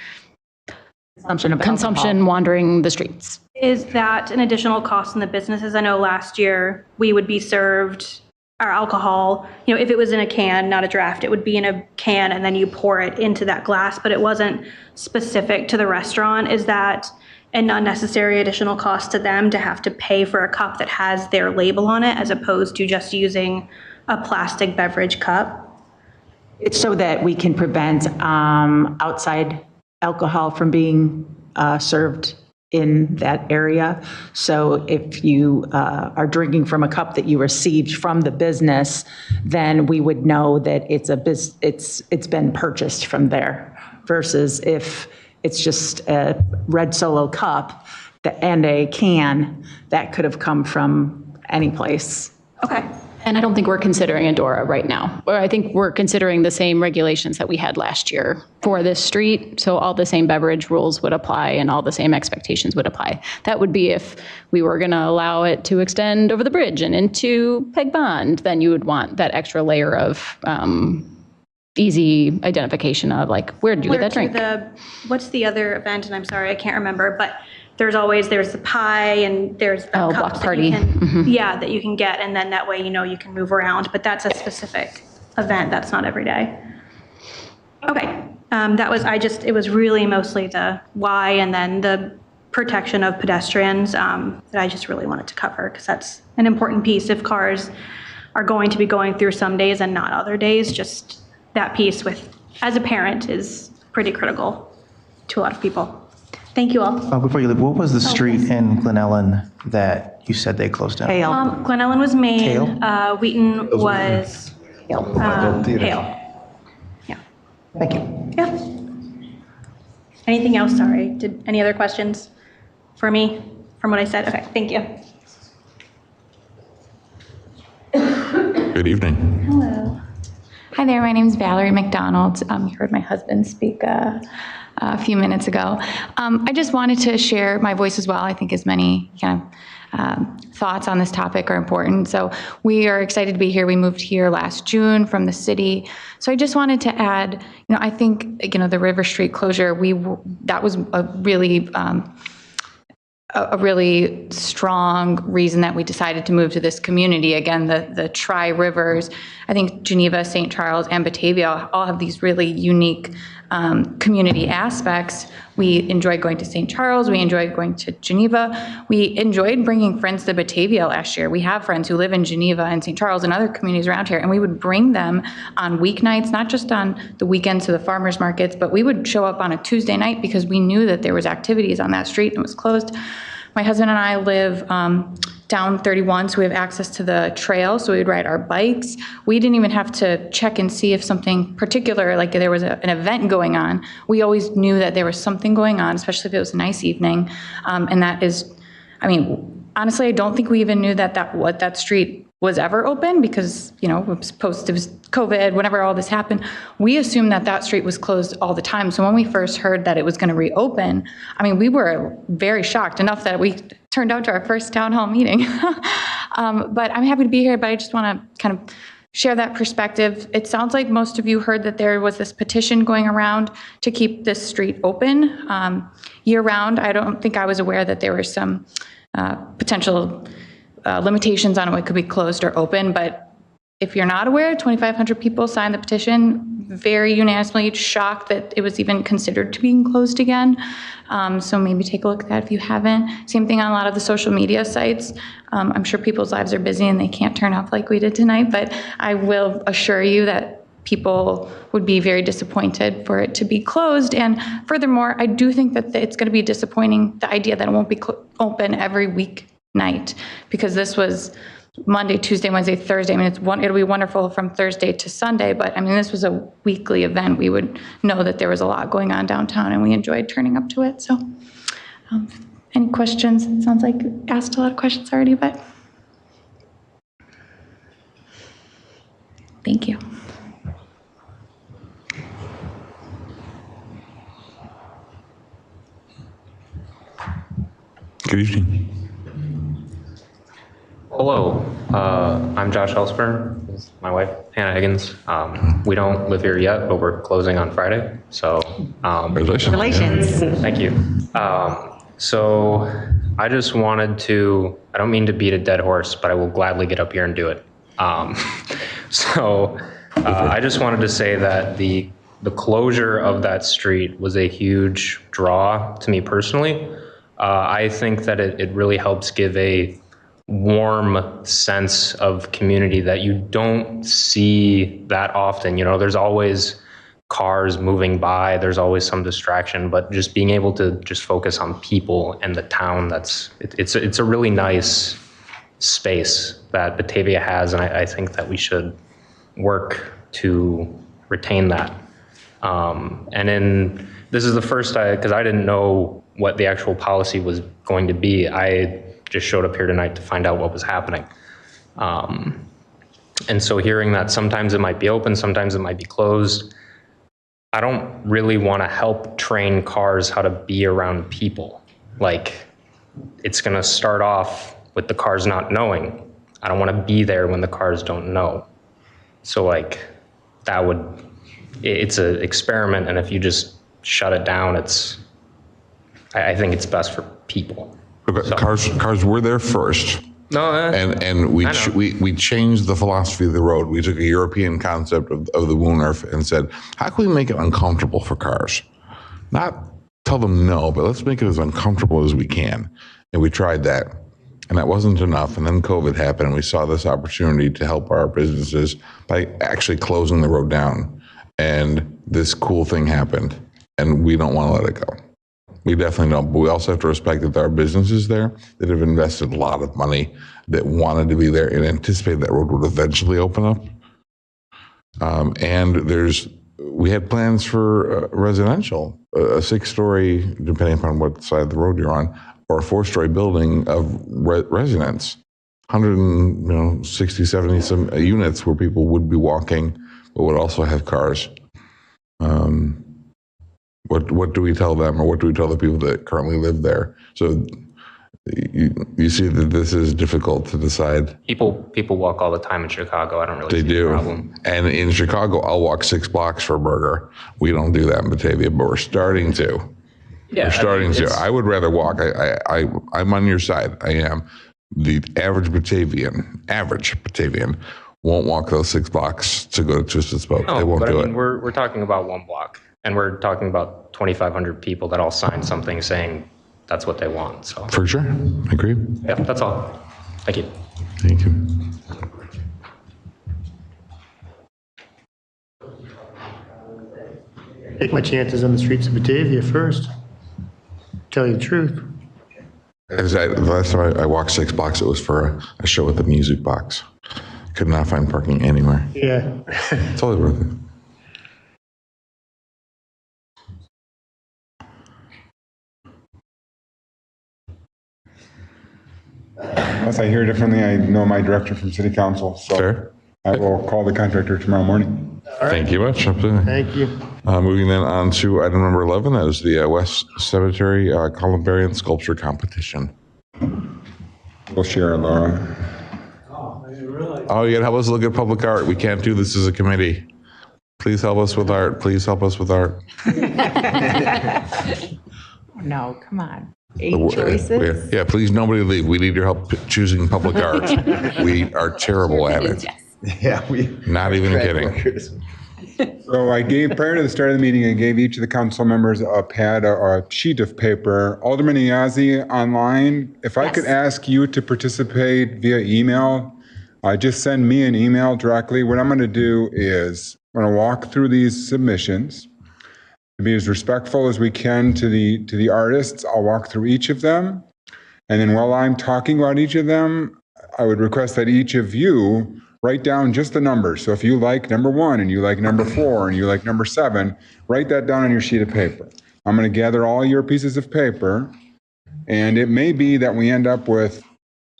consumption wandering the streets. Is that an additional cost in the businesses? I know last year we would be served our alcohol, if it was in a can, not a draft, it would be in a can and then you pour it into that glass, but it wasn't specific to the restaurant. Is that an unnecessary additional cost to them to have to pay for a cup that has their label on it as opposed to just using a plastic beverage cup? It's so that we can prevent outside alcohol from being served in that area. So if you are drinking from a cup that you received from the business, then we would know that it's been purchased from there, versus if it's just a red Solo cup and a can that could have come from any place. Okay. And I don't think we're considering Adora right now. Or I think we're considering the same regulations that we had last year for this street. So all the same beverage rules would apply and all the same expectations would apply. That would be if we were going to allow it to extend over the bridge and into Peg Bond, then you would want that extra layer of easy identification of where did you get that drink? What's the other event? And I'm sorry, I can't remember, but there's the pie and there's the Oh, cups block that party. you can, Mhm. yeah, that you can get, and then that way you can move around. But that's a specific event. That's not every day. Okay, it was really mostly the why and then the protection of pedestrians that I just really wanted to cover, because that's an important piece. If cars are going to be going through some days and not other days, just that piece as a parent is pretty critical to a lot of people. Thank you all. Before you leave, what was the street in Glen Ellen that you said they closed down? Glen Ellen was Main. Hale? Wheaton was Hale. Yeah. Thank you. Yeah. Anything else? Sorry. Any other questions for me from what I said? Okay. Thank you. Good evening. Hello. Hi there, my name is Valerie McDonald. You heard my husband speak a few minutes ago. I just wanted to share my voice as well. I think as many thoughts on this topic are important. So we are excited to be here. We moved here last June from the city. So I just wanted to add, I think, the River Street closure, that was a really strong reason that we decided to move to this community. Again, the Tri-Rivers, I think Geneva, St. Charles, and Batavia all have these really unique community aspects. We enjoyed going to St. Charles. We enjoyed going to Geneva. We enjoyed bringing friends to Batavia last year. We have friends who live in Geneva and St. Charles and other communities around here, and we would bring them on weeknights, not just on the weekends to the farmers markets, but we would show up on a Tuesday night because we knew that there was activities on that street and it was closed. My husband and I live down 31, so we have access to the trail, so we'd ride our bikes. We didn't even have to check and see if something particular, like there was an event going on. We always knew that there was something going on, especially if it was a nice evening. And that is, honestly, I don't think we even knew that street was ever open because, it was COVID, whenever all this happened, we assumed that street was closed all the time. So when we first heard that it was going to reopen, we were very shocked, enough that we turned out to our first town hall meeting. But I'm happy to be here, but I just want to kind of share that perspective. It sounds like most of you heard that there was this petition going around to keep this street open year round. I don't think I was aware that there were some potential limitations on what could be closed or open, but if you're not aware, 2,500 people signed the petition, very unanimously shocked that it was even considered to being closed again. So maybe take a look at that if you haven't. Same thing on a lot of the social media sites. I'm sure people's lives are busy and they can't turn up like we did tonight, but I will assure you that people would be very disappointed for it to be closed. And furthermore, I do think that it's going to be disappointing, the idea that it won't be open every weeknight, because this was Monday, Tuesday, Wednesday, Thursday. It'll be wonderful from Thursday to Sunday, but this was a weekly event. We would know that there was a lot going on downtown and we enjoyed turning up to it. So any questions? It sounds like I asked a lot of questions already, but thank you. Good evening. Hello, I'm Josh Elsper. This is my wife, Hannah Higgins. We don't live here yet, but we're closing on Friday. So, Congratulations. Thank you. So I just wanted to, I don't mean to beat a dead horse, but I will gladly get up here and do it. I just wanted to say that the closure of that street was a huge draw to me personally. I think that it really helps give a warm sense of community that you don't see that often. There's always cars moving by, there's always some distraction, but just being able to just focus on people and the town, it's a really nice space that Batavia has, and I think that we should work to retain that. This is the first, because I didn't know what the actual policy was going to be. I just showed up here tonight to find out what was happening. And so hearing that sometimes it might be open, sometimes it might be closed, I don't really want to help train cars how to be around people. Like, it's going to start off with the cars not knowing. I don't want to be there when the cars don't know. So it's an experiment, and if you just shut it down, I think it's best for people. Okay, cars were there first. No, And we changed the philosophy of the road. We took a European concept of the Woonarf and said, how can we make it uncomfortable for cars? Not tell them no, but let's make it as uncomfortable as we can. And we tried that. And that wasn't enough. And then COVID happened, and we saw this opportunity to help our businesses by actually closing the road down. And this cool thing happened, and we don't want to let it go. We definitely don't. But we also have to respect that there are businesses there that have invested a lot of money, that wanted to be there and anticipated that road would eventually open up. And we had plans for residential, a 6-story, depending upon what side of the road you're on, or a 4-story building of residents, 160, 70 some units where people would be walking, but would also have cars. What do we tell them, or what do we tell the people that currently live there? So you see that this is difficult to decide. people walk all the time in Chicago. I don't really They see do. the problem. And in Chicago, I'll walk 6 blocks for a burger. We don't do that in Batavia, but we're starting to. Yeah, We're starting to. it's- I would rather walk. I'm on your side. I am. The average Batavian won't walk those 6 blocks to go to Twisted Spoke. They No, won't but do I mean, it. we're talking about 1 block, and we're talking about 2,500 people that all signed something saying that's what they want. So For sure. I agree. yeah, that's all. Thank you. Thank you. Take my chances on the streets of Batavia first. Tell you the truth. The last time I walked 6 blocks, it was for a show at the Music Box. Could not find parking anywhere. Yeah. Totally worth it. Unless I hear differently, I know my direction from city council, so Fair. I will call the contractor tomorrow morning. Thank you much. Absolutely. Thank you. Moving then on to item number 11, that is the West Cemetery Columbarian Sculpture Competition. We'll share, Laura. Oh, you gotta help us look at public art. We can't do this as a committee. Please help us with art. Please help us with art. No, come on. 8 choices? Yeah, please, nobody leave. We need your help choosing public art. We are terrible at it. Yeah, Not even kidding. So I gave, prior to the start of the meeting, I gave each of the council members a pad or a sheet of paper. Alderman Iazzi online, if I could ask you to participate via email, just send me an email directly. What I'm going to do is I'm going to walk through these submissions to be as respectful as we can to the artists. I'll walk through each of them. And then while I'm talking about each of them, I would request that each of you write down just the numbers. So if you like number 1 and you like number 4 and you like number 7, write that down on your sheet of paper. I'm going to gather all your pieces of paper, and it may be that we end up with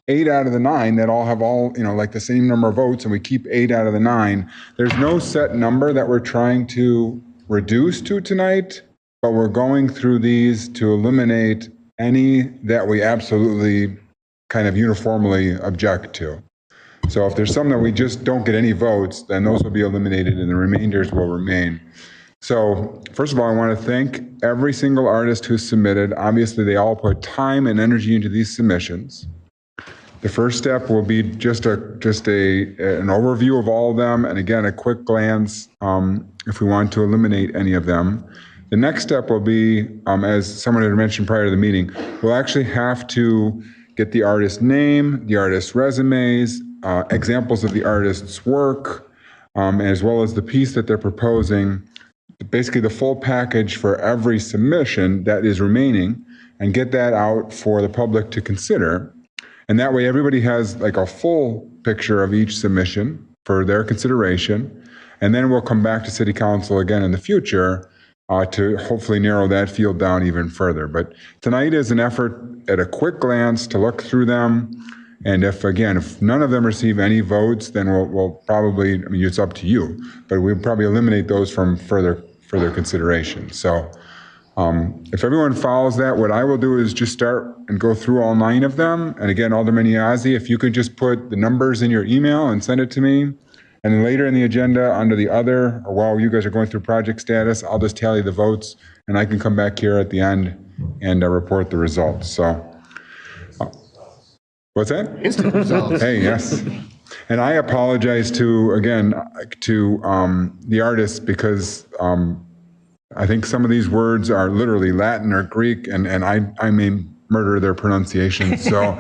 8 out of the 9 that all have like the same number of votes, and we keep 8 out of the 9. There's no set number that we're trying to reduce to tonight, but we're going through these to eliminate any that we absolutely kind of uniformly object to. So if there's some that we just don't get any votes, then those will be eliminated and the remainders will remain. So first of all, I want to thank every single artist who submitted. Obviously, they all put time and energy into these submissions. The first step will be just an overview of all of them, and again, a quick glance if we want to eliminate any of them. The next step will be, as someone had mentioned prior to the meeting, we'll actually have to get the artist's name, the artist's resumes, examples of the artist's work, as well as the piece that they're proposing, basically the full package for every submission that is remaining, and get that out for the public to consider. And that way everybody has like a full picture of each submission for their consideration. And then we'll come back to City Council again in the future to hopefully narrow that field down even further. But tonight is an effort at a quick glance to look through them. And if none of them receive any votes, then we'll probably, I mean, it's up to you, but we'll probably eliminate those from further consideration. So if everyone follows that, what I will do is just start and go through all 9 of them. And again, Alderman Iazzi, if you could just put the numbers in your email and send it to me, And then later in the agenda, under the other, or while you guys are going through project status, I'll just tally the votes, and I can come back here at the end and report the results. So, what's that? Instant results. Hey, yes. And I apologize to, again, to the artists, because I think some of these words are literally Latin or Greek, and I may murder their pronunciation. So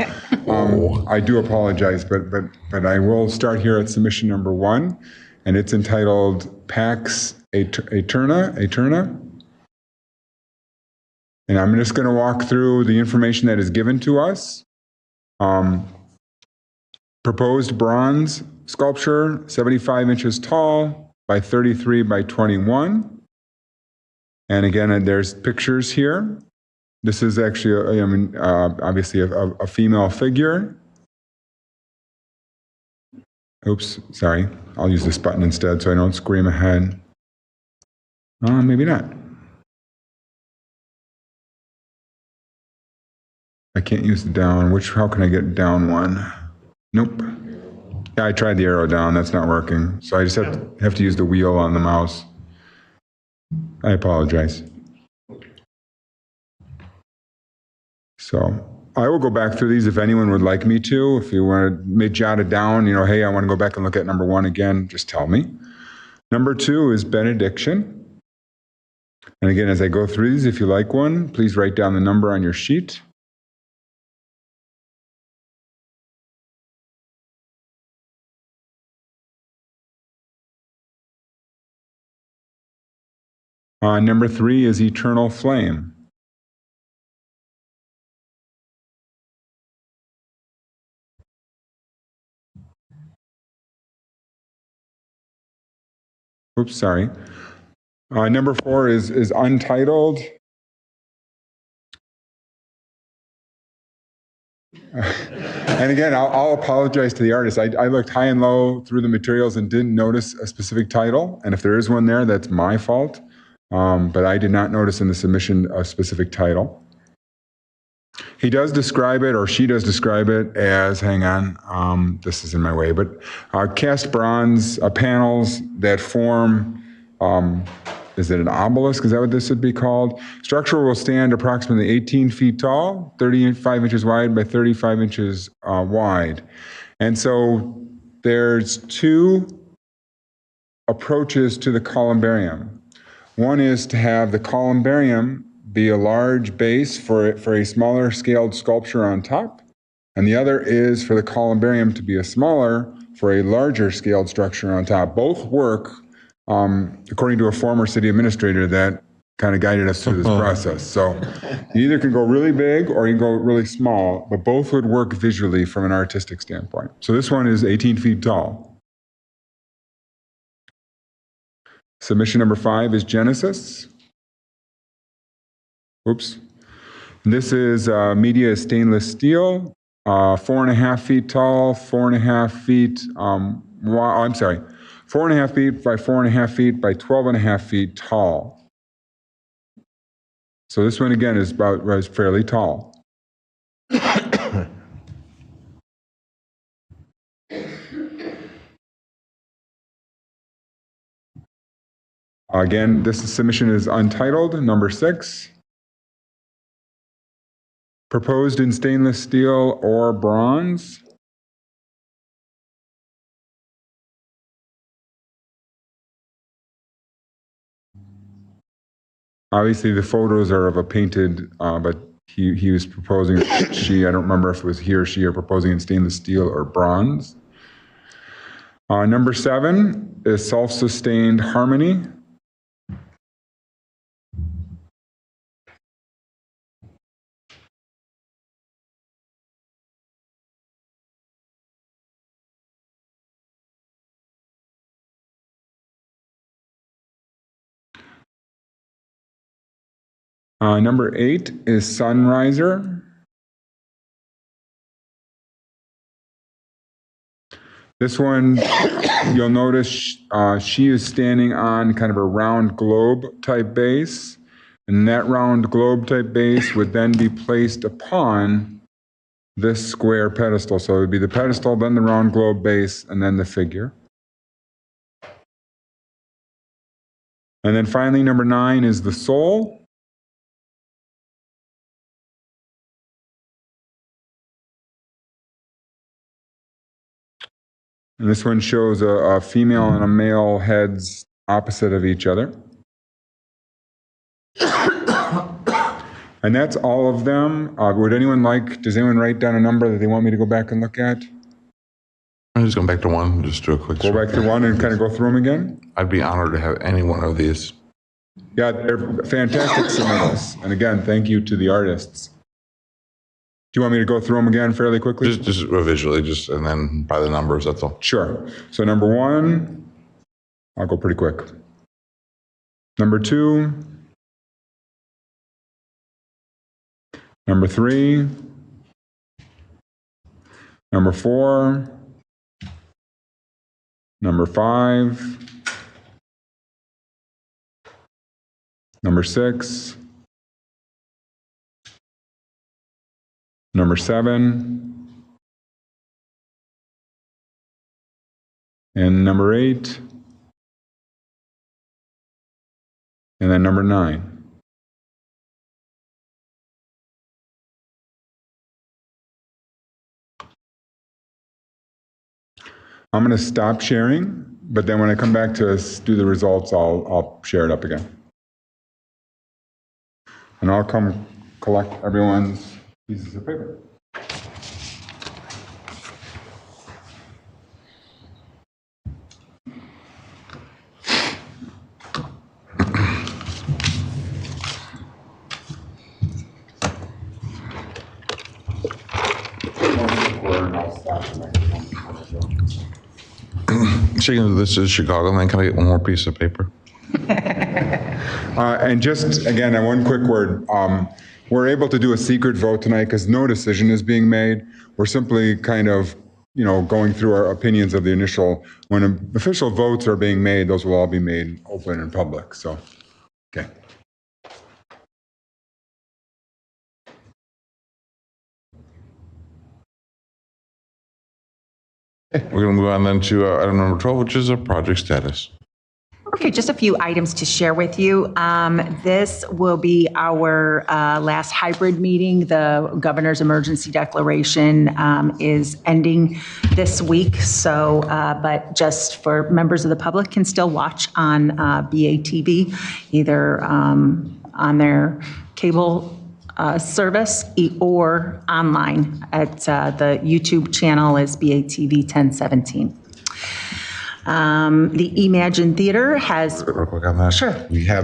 I do apologize, but I will start here at submission number 1, and it's entitled Pax Eterna. And I'm just going to walk through the information that is given to us. Proposed bronze sculpture, 75 inches tall by 33 by 21. And again, there's pictures here. This is actually, obviously a female figure. Oops, sorry. I'll use this button instead so I don't scream ahead. Maybe not. I can't use the down. How can I get down one? Nope. Yeah, I tried the arrow down. That's not working. So I just have to use the wheel on the mouse. I apologize. So I will go back through these if anyone would like me to. If you want to jot it down, hey, I want to go back and look at number 1 again, just tell me. Number 2 is benediction. And again, as I go through these, if you like one, please write down the number on your sheet. Number 3 is eternal flame. Oops, sorry. Number 4 is untitled. And again, I'll apologize to the artist. I looked high and low through the materials and didn't notice a specific title. And if there is one there, that's my fault. But I did not notice in the submission a specific title. He does describe it, or she does describe it as, hang on, this is in my way, but cast bronze panels that form, is it an obelisk? Is that what this would be called? Structure will stand approximately 18 feet tall, 35 inches wide by 35 inches wide. And so there's 2 approaches to the columbarium. One is to have the columbarium be a large base for a smaller scaled sculpture on top, and the other is for the columbarium to be a smaller for a larger scaled structure on top. Both work according to a former city administrator that kind of guided us through this process. So you either can go really big or you can go really small, but both would work visually from an artistic standpoint. So this one is 18 feet tall. Submission number 5 is Genesis. Oops. This is media stainless steel, 4.5 feet tall, 4.5 feet, 4.5 feet by 4.5 feet by 12.5 feet tall. So this one again is fairly tall. Again, this submission is untitled, number 6. Proposed in stainless steel or bronze. Obviously, the photos are of a painted, but he was proposing, I don't remember if it was he or she, are proposing in stainless steel or bronze. Number 7 is self-sustained harmony. Number 8 is Sunriser. This one, you'll notice she is standing on kind of a round globe type base, and that round globe type base would then be placed upon this square pedestal. So it would be the pedestal, then the round globe base, and then the figure. And then finally, number 9 is the Soul. And this one shows a female and a male heads opposite of each other. And that's all of them. Does anyone write down a number that they want me to go back and look at? I'm just going back to one, just do a quick. Go back to one and kind of go through them again? I'd be honored to have any one of these. Yeah, they're fantastic submittals. And again, thank you to the artists. Do you want me to go through them again fairly quickly? Just visually, and then by the numbers, that's all. Sure. So number 1, I'll go pretty quick. Number 2, number 3, number 4, number 5, number 6, number 7, and number 8, and then number 9. I'm going to stop sharing, but then when I come back to do the results, I'll share it up again. And I'll come collect everyone's pieces of paper. Speaking of this is Chicagoland, can I get one more piece of paper? And just, again, one quick word. We're able to do a secret vote tonight because no decision is being made. We're simply kind of, going through our opinions of the initial. When official votes are being made, those will all be made open and public. So, okay. We're going to move on then to item number 12, which is a project status. Okay, just a few items to share with you. This will be our last hybrid meeting. The governor's emergency declaration is ending this week. So, but just for members of the public can still watch on BATV, either on their cable service or online at the YouTube channel is BATV 1017. The Imagine Theater has... Real quick on that. Sure. We had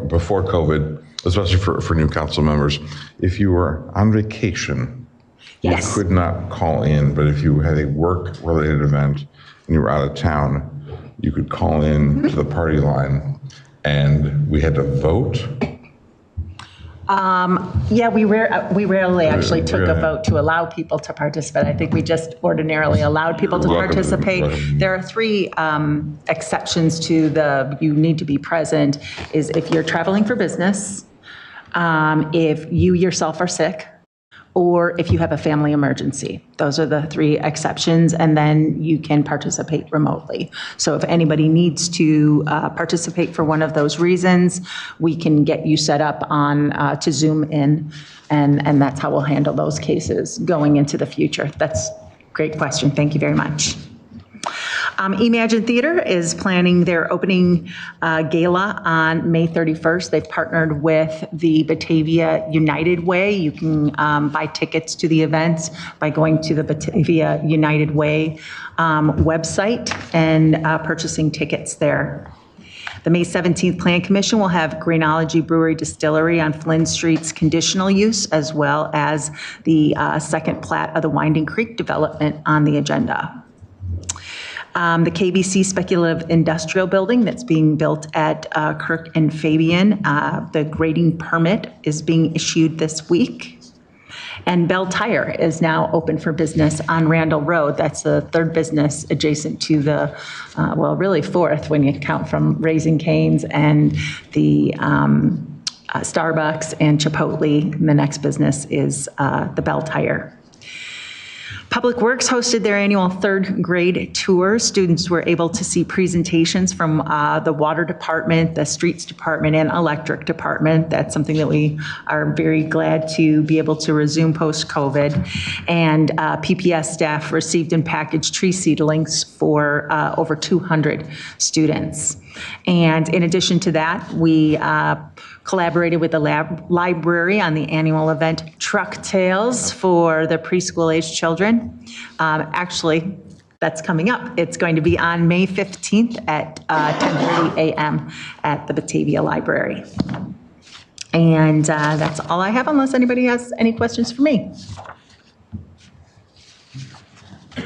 before COVID, especially for new council members, if you were on vacation, Yes. you could not call in, but if you had a work-related event and you were out of town, you could call in to the party line, and we had to vote. Yeah, we rarely actually took a vote to allow people to participate. I think we just ordinarily allowed people to participate. There are 3 exceptions to the you need to be present is if you're traveling for business, if you yourself are sick, or if you have a family emergency. Those are the 3 exceptions, and then you can participate remotely. So if anybody needs to participate for one of those reasons, we can get you set up on to Zoom in, and that's how we'll handle those cases going into the future. That's a great question. Thank you very much. Imagine Theater is planning their opening gala on May 31st. They've partnered with the Batavia United Way. You can buy tickets to the events by going to the Batavia United Way website and purchasing tickets there. The May 17th Plan Commission will have Greenology Brewery Distillery on Flynn Street's conditional use, as well as the second plat of the Winding Creek development on the agenda. The KBC Speculative Industrial Building that's being built at Kirk and Fabian, the grading permit is being issued this week. And Bell Tire is now open for business on Randall Road. That's the 3rd business adjacent to the, well, really 4th when you count from Raising Cane's and the Starbucks and Chipotle. And the next business is the Bell Tire. Public Works hosted their annual third grade tour. Students were able to see presentations from the water department, the streets department, and electric department. That's something that we are very glad to be able to resume post-COVID. And PPS staff received and packaged tree seedlings for over 200 students. And in addition to that, we collaborated with the library on the annual event Truck Tales for the preschool-age children. Actually, that's coming up. It's going to be on May 15th at 10:30 a.m. at the Batavia Library. And that's all I have, unless anybody has any questions for me.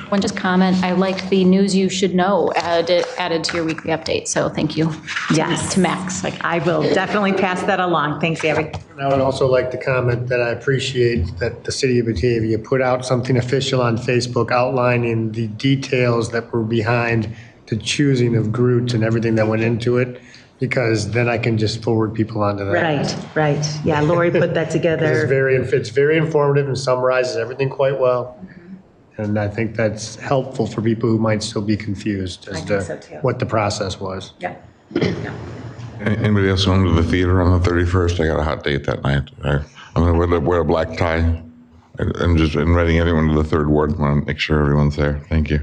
One just comment, I liked the news you should know added to your weekly update, so thank you. Yes. To Max. I will definitely pass that along. Thanks, Abby. And I would also like to comment that I appreciate that the city of Batavia put out something official on Facebook outlining the details that were behind the choosing of Groot and everything that went into it, because then I can just forward people onto that. Right. Yeah, Lori put that together. It's very informative and summarizes everything quite well. And I think that's helpful for people who might still be confused as to what the process was. Yeah. Anybody else going to the theater on the 31st? I got a hot date that night. I'm going to wear a black tie. I'm just inviting everyone to the third ward. I want to make sure everyone's there. Thank you.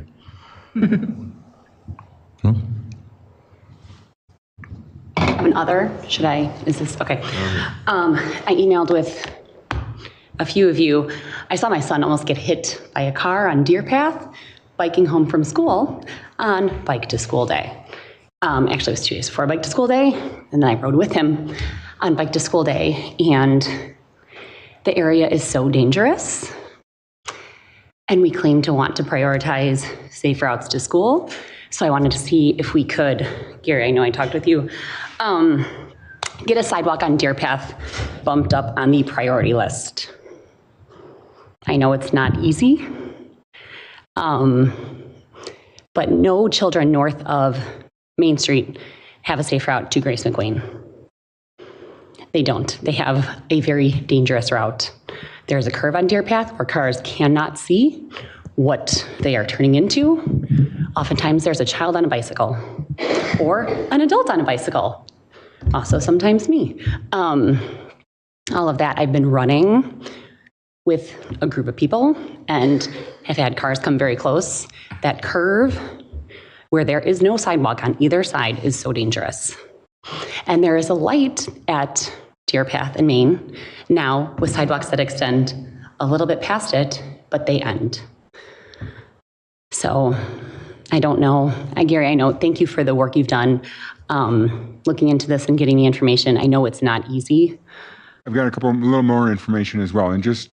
Another, should I, is this, okay. I emailed with a few of you. I saw my son almost get hit by a car on Deer Path, biking home from school on Bike to School Day. Actually, it was 2 days before Bike to School Day, and then I rode with him on Bike to School Day, and the area is so dangerous. And we claim to want to prioritize safe routes to school. So I wanted to see if we could, Gary, I know I talked with you, get a sidewalk on Deer Path bumped up on the priority list. I know it's not easy, but no children north of Main Street have a safe route to Grace McWayne. They don't. They have a very dangerous route. There's a curve on Deer Path where cars cannot see what they are turning into. Oftentimes there's a child on a bicycle or an adult on a bicycle. Also sometimes me. All of that, I've been running with a group of people and have had cars come very close. That curve where there is no sidewalk on either side is so dangerous. And there is a light at Deer Path in Maine now with sidewalks that extend a little bit past it, but they end. So I don't know. Gary, I know, thank you for the work you've done looking into this and getting the information. I know it's not easy. I've got a little more information as well. And just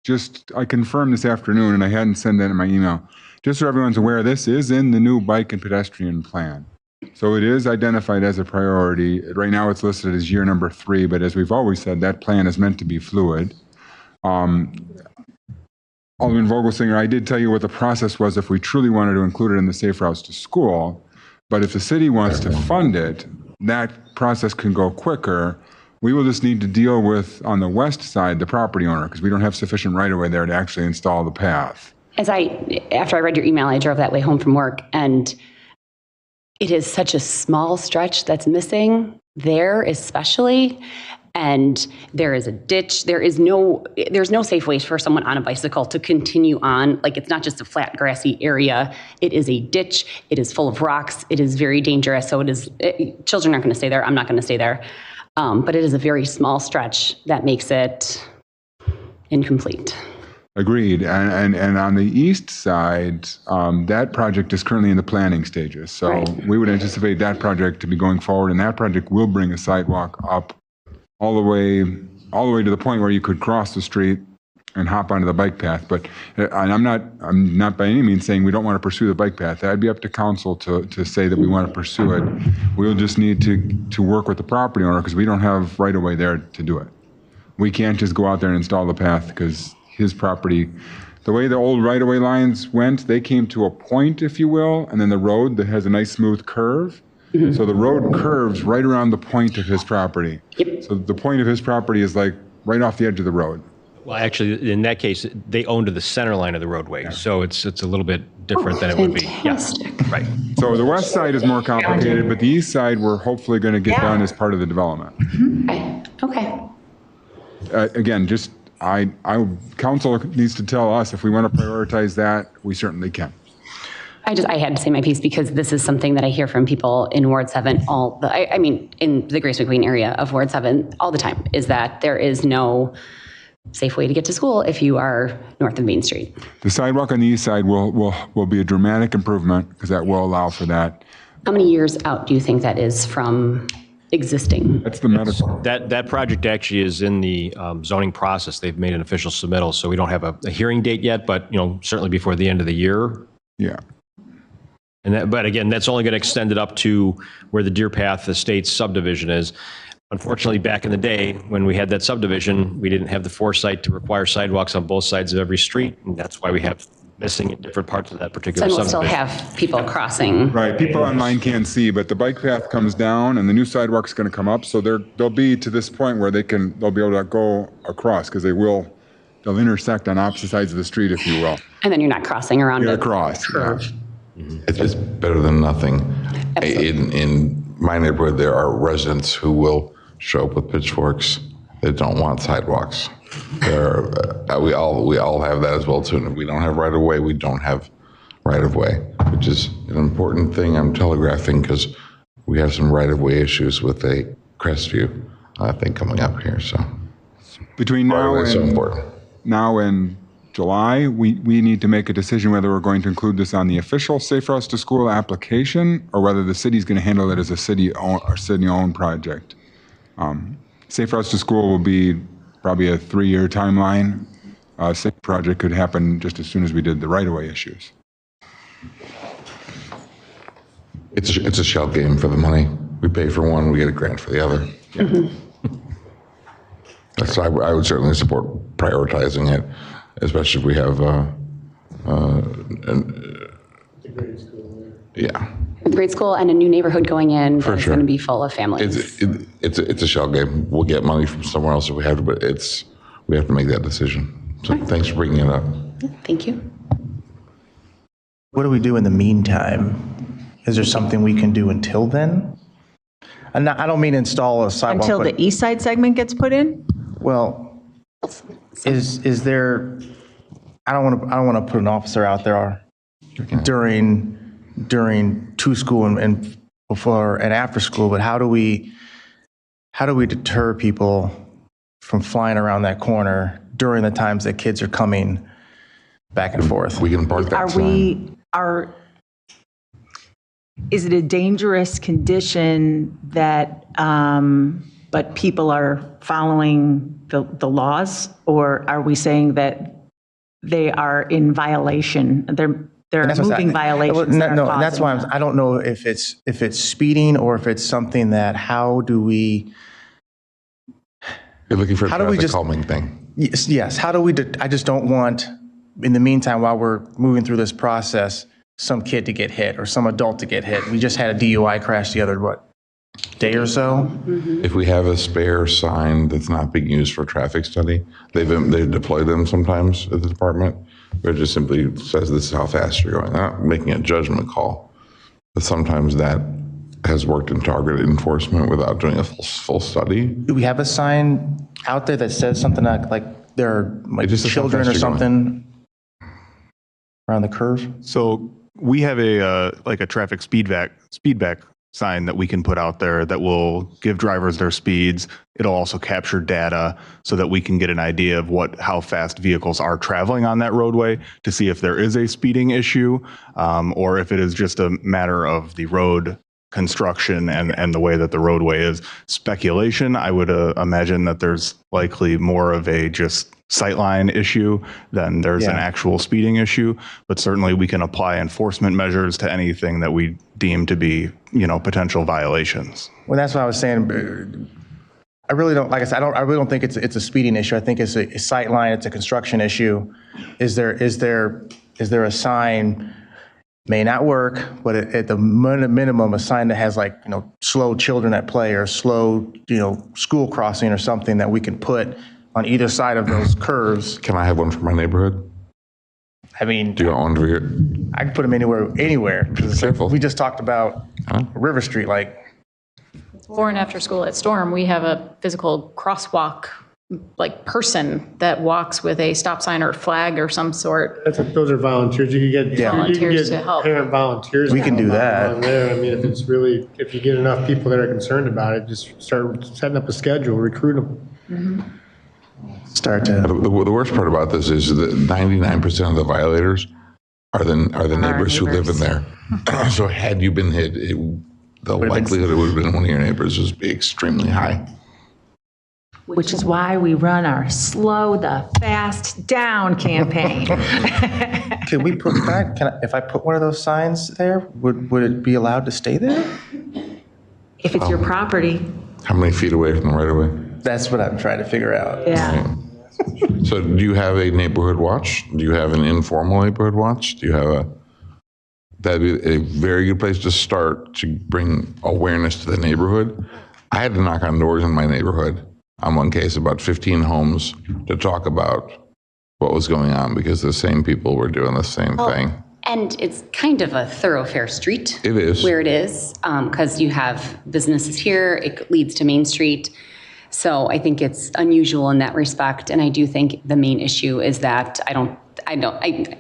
I confirmed this afternoon, and I hadn't sent that in my email. Just so everyone's aware, this is in the new bike and pedestrian plan. So it is identified as a priority. Right now it's listed as year number 3, but as we've always said, that plan is meant to be fluid. Alderman Vogelsinger, I did tell you what the process was if we truly wanted to include it in the Safe Routes to School, but if the city wants to fund it, that process can go quicker. We will just need to deal with, on the west side, the property owner, because we don't have sufficient right-of-way there to actually install the path. After I read your email, I drove that way home from work, and it is such a small stretch that's missing there, especially. And there is a ditch. There's no safe way for someone on a bicycle to continue on. Like, it's not just a flat, grassy area. It is a ditch. It is full of rocks. It is very dangerous. So children aren't going to stay there. I'm not going to stay there. But it is a very small stretch that makes it incomplete. Agreed. And on the east side, that project is currently in the planning stages. So we would anticipate that project to be going forward, and that project will bring a sidewalk up all the way to the point where you could cross the street and hop onto the bike path. But I'm not by any means saying we don't want to pursue the bike path. That'd be up to council to say that we want to pursue it. We'll just need to work with the property owner, because we don't have right of way there to do it. We can't just go out there and install the path, because his property, the way the old right of way lines went, they came to a point, if you will, and then the road that has a nice smooth curve. So the road curves right around the point of his property. So the point of his property is like right off the edge of the road. Well, actually, in that case, they own to the center line of the roadway, so it's a little bit different than it would be. Fantastic. Yeah, right. So the west side is more complicated, but the east side we're hopefully going to get done as part of the development. Okay. Again, just council needs to tell us if we want to prioritize that, we certainly can. I had to say my piece because this is something that I hear from people in Ward 7 I mean, in the Grace McQueen area of Ward 7 all the time, is that there is no safe way to get to school if you are north of Main Street. The sidewalk on the east side will be a dramatic improvement because that will allow for that. How many years out do you think that is from existing? That's the medical. That project actually is in the zoning process. They've made an official submittal, so we don't have a hearing date yet, but certainly before the end of the year. Yeah. But again, that's only going to extend it up to where the Deer Path Estates subdivision is. Unfortunately, back in the day, when we had that subdivision, we didn't have the foresight to require sidewalks on both sides of every street, and that's why we have missing in different parts of that particular So we'll still subdivision. have people crossing. Right, people online can't see, but the bike path comes down and the new sidewalk's going to come up, so they'll be to this point where they'll be able to go across because they'll intersect on opposite sides of the street, if you will. And then you're not crossing around You're a across. curve. It's better than nothing. In my neighborhood, there are residents who will show up with pitchforks. They don't want sidewalks. We all have that as well too. And if we don't have right of way, we don't have right of way, which is an important thing I'm telegraphing because we have some right of way issues with a Crestview thing coming up here. So Between important. now and July, we need to make a decision whether we're going to include this on the official Safe Routes to School application or whether the city's going to handle it as a city-owned project. Safe Routes to School will be probably a 3-year timeline. Safe project could happen just as soon as we did the right-of-way issues. It's a shell game for the money. We pay for one, we get a grant for the other. Mm-hmm. So I would certainly support prioritizing it, especially if we have, yeah. With grade school and a new neighborhood going in, For that's sure. going to be full of families. It's a shell game. We'll get money from somewhere else if we have to, but we have to make that decision. So thanks for bringing it up. Thank you. What do we do in the meantime? Is there something we can do until then? And I don't mean install a sidewalk. Until but- the east side segment gets put in? Well, is there? I don't want to put an officer out there during to school and before and after school. But how do we deter people from flying around that corner during the times that kids are coming back and forth? We can park that sign. Is it a dangerous condition that, but people are following the laws? Or are we saying that they are in violation? They're moving violations. No, and that's why I don't know if it's speeding or if it's something that, how do we? You're looking for a How do we traffic just- calming thing. Yes. How do we, I just don't want, in the meantime, while we're moving through this process, some kid to get hit or some adult to get hit. We just had a DUI crash the other, day or so? If we have a spare sign that's not being used for traffic study, they deploy them sometimes at the department, where it just simply says this is how fast you're going. They're not making a judgment call, but sometimes that has worked in targeted enforcement without doing a full study. Do we have a sign out there that says something like there are like just says how children or fast you're going. something around the curve? So we have a traffic speedback sign that we can put out there that will give drivers their speeds. It'll also capture data so that we can get an idea of how fast vehicles are traveling on that roadway to see if there is a speeding issue or if it is just a matter of the road construction and the way that the roadway is. Speculation, I would imagine that there's likely more of a just sightline issue than there's an actual speeding issue, but certainly we can apply enforcement measures to anything that we deem to be, potential violations. Well, that's what I was saying. I really don't, like I said, I really don't think it's a speeding issue. I think it's a sight line, it's a construction issue. Is there a sign, may not work, but at the minimum, a sign that has slow children at play or slow, school crossing or something that we can put on either side of those curves. Can I have one for my neighborhood? I mean, Do you want one for your? I can put them anywhere. Because Careful. we just talked about River Street, like, Before and after school at Storm, we have a physical crosswalk, like person that walks with a stop sign or flag or some sort. Those are volunteers. You can get Volunteers to help. parent volunteers. We can do that. on there. I mean, if you get enough people that are concerned about it, just start setting up a schedule, recruit them. start to. The worst part about this is that 99% of the violators are the neighbors who live in there. So had you been hit, the likelihood it would have been one of your neighbors would be extremely high. Which is why we run our Slow the Fast Down campaign. Can we put that? If I put one of those signs there, would it be allowed to stay there? If it's your property. How many feet away from the right of way? That's what I'm trying to figure out. Yeah. So do you have a neighborhood watch? Do you have an informal neighborhood watch? Do you have that'd be a very good place to start to bring awareness to the neighborhood. I had to knock on doors in my neighborhood on one case, about 15 homes, to talk about what was going on because the same people were doing the same thing. And it's kind of a thoroughfare street. It is. Where it is, because you have businesses here, it leads to Main Street. So I think it's unusual in that respect. And I do think the main issue is that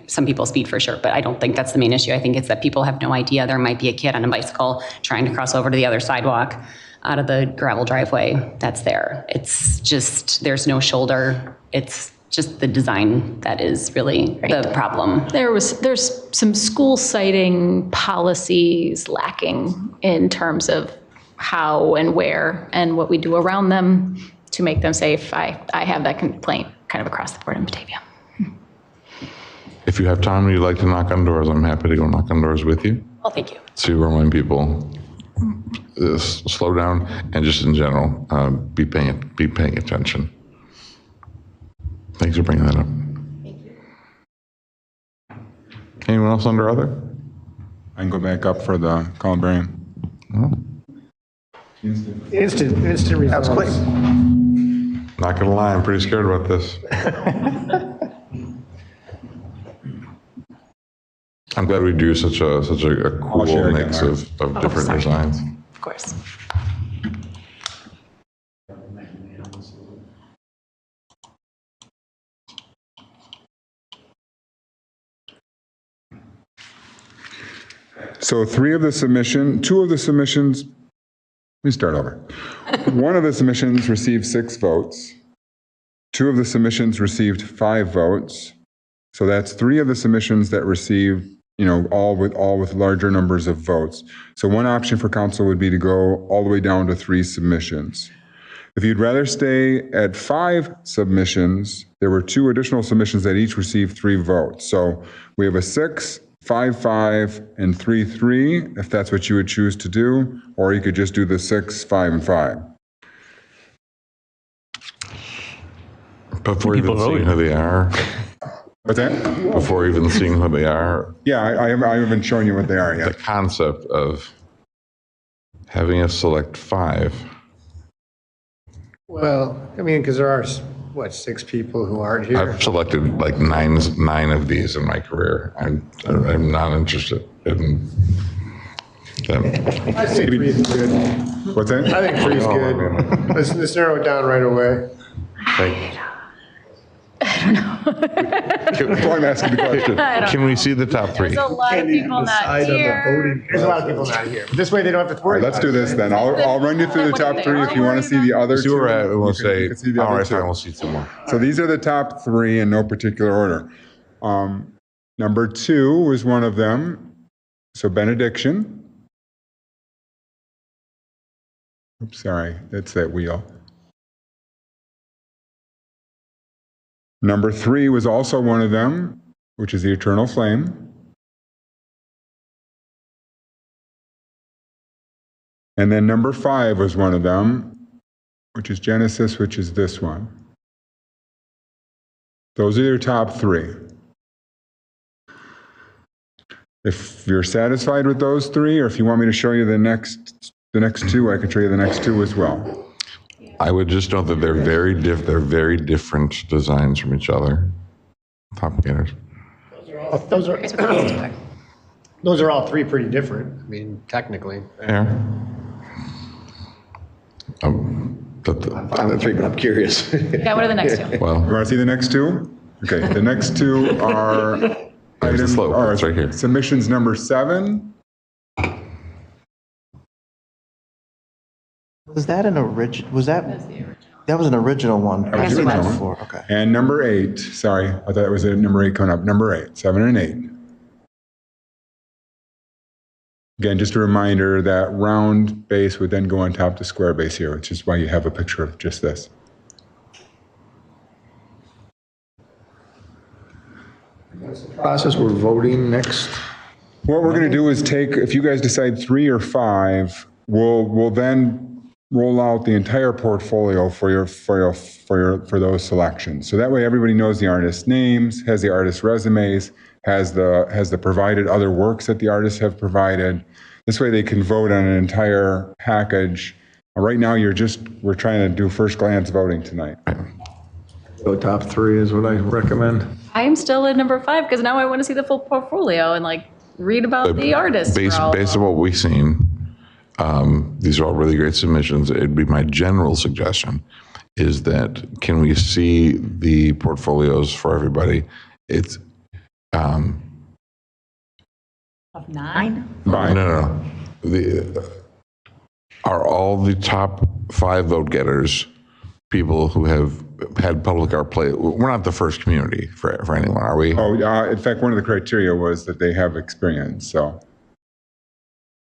some people speed for sure, but I don't think that's the main issue. I think it's that people have no idea there might be a kid on a bicycle trying to cross over to the other sidewalk out of the gravel driveway that's there. It's just, there's no shoulder. It's just the design that is really the problem. There's some school siting policies lacking in terms of how and where and what we do around them to make them safe. I have that complaint kind of across the board in Batavia. If you have time and you'd like to knock on doors, I'm happy to go knock on doors with you. Well, thank you. To remind people, slow down, and just in general, be paying attention. Thanks for bringing that up. Thank you. Anyone else under other? I can go back up for the columbarium. Instant results. That was quick. Not gonna lie, I'm pretty scared about this. I'm glad we do such a cool mix of different designs. Of course. So two of the submissions, let me start over. One of the submissions received 6 votes. 2 of the submissions received 5 votes. So that's 3 of the submissions that received, all with larger numbers of votes. So one option for council would be to go all the way down to 3 submissions. If you'd rather stay at 5 submissions, there were 2 additional submissions that each received 3 votes. So we have a 6, 5, 5, and 3, 3, if that's what you would choose to do, or you could just do the 6, 5, and 5. Before even seeing who they are. What's that? Before even seeing who they are. Yeah, I haven't shown you what they are yet. The concept of having us select 5. Well, I mean, because there are, 6 people who aren't here? I've selected like 9 of these in my career. I'm not interested in them. I think 3 is good. What's that? I think 3 is good. Let's narrow it down right away. That's why I'm asking the question. Can we see the top 3? There's a lot of people not here. There's a lot of people not here. This way they don't have to All worry right, let's about do this then. I'll run you through the top 3 if you want to see the other 2. See where we're at, we'll say, you can see the all other right, 2. fine, we'll see 2 more. So these are the top 3 in no particular order. Number 2 was one of them. So benediction. Oops, sorry, that's that wheel. Number 3 was also one of them, which is the eternal flame. And then number 5 was one of them, which is Genesis, which is this one. Those are your top 3. If you're satisfied with those 3, or if you want me to show you the next 2, I can show you the next 2 as well. I would just note that they're very different designs from each other. Top gators. Those are all three pretty different. I mean, technically. Yeah. On the three, but I'm curious. Yeah, what are the next two? Well, You want to see the next two? Okay, the next two are there's the slope. It's right here. submissions number 7. Was that an original, was that? That was an original one. That was the original one. Before, okay. And number 8, sorry, I thought it was number 8 coming up. Number 8, 7 and 8. Again, just a reminder that round base would then go on top of the square base here, which is why you have a picture of just this. Process, we're voting next. What we're going to do is take, if you guys decide 3 or 5, we'll then roll out the entire portfolio for those selections. So that way everybody knows the artist's names, has the artist's resumes, has the provided other works that the artists have provided. This way they can vote on an entire package. Right now we're trying to do first glance voting tonight. So top 3 is what I recommend. I am still at number 5 because now I want to see the full portfolio and like read about the artists. Based on what we've seen, these are all really great submissions. It'd be my general suggestion is that can we see the portfolios for everybody? It's Of 9? no. Are all the top 5 vote getters people who have had public art play? We're not the first community for anyone, are we? Oh, in fact, one of the criteria was that they have experience. So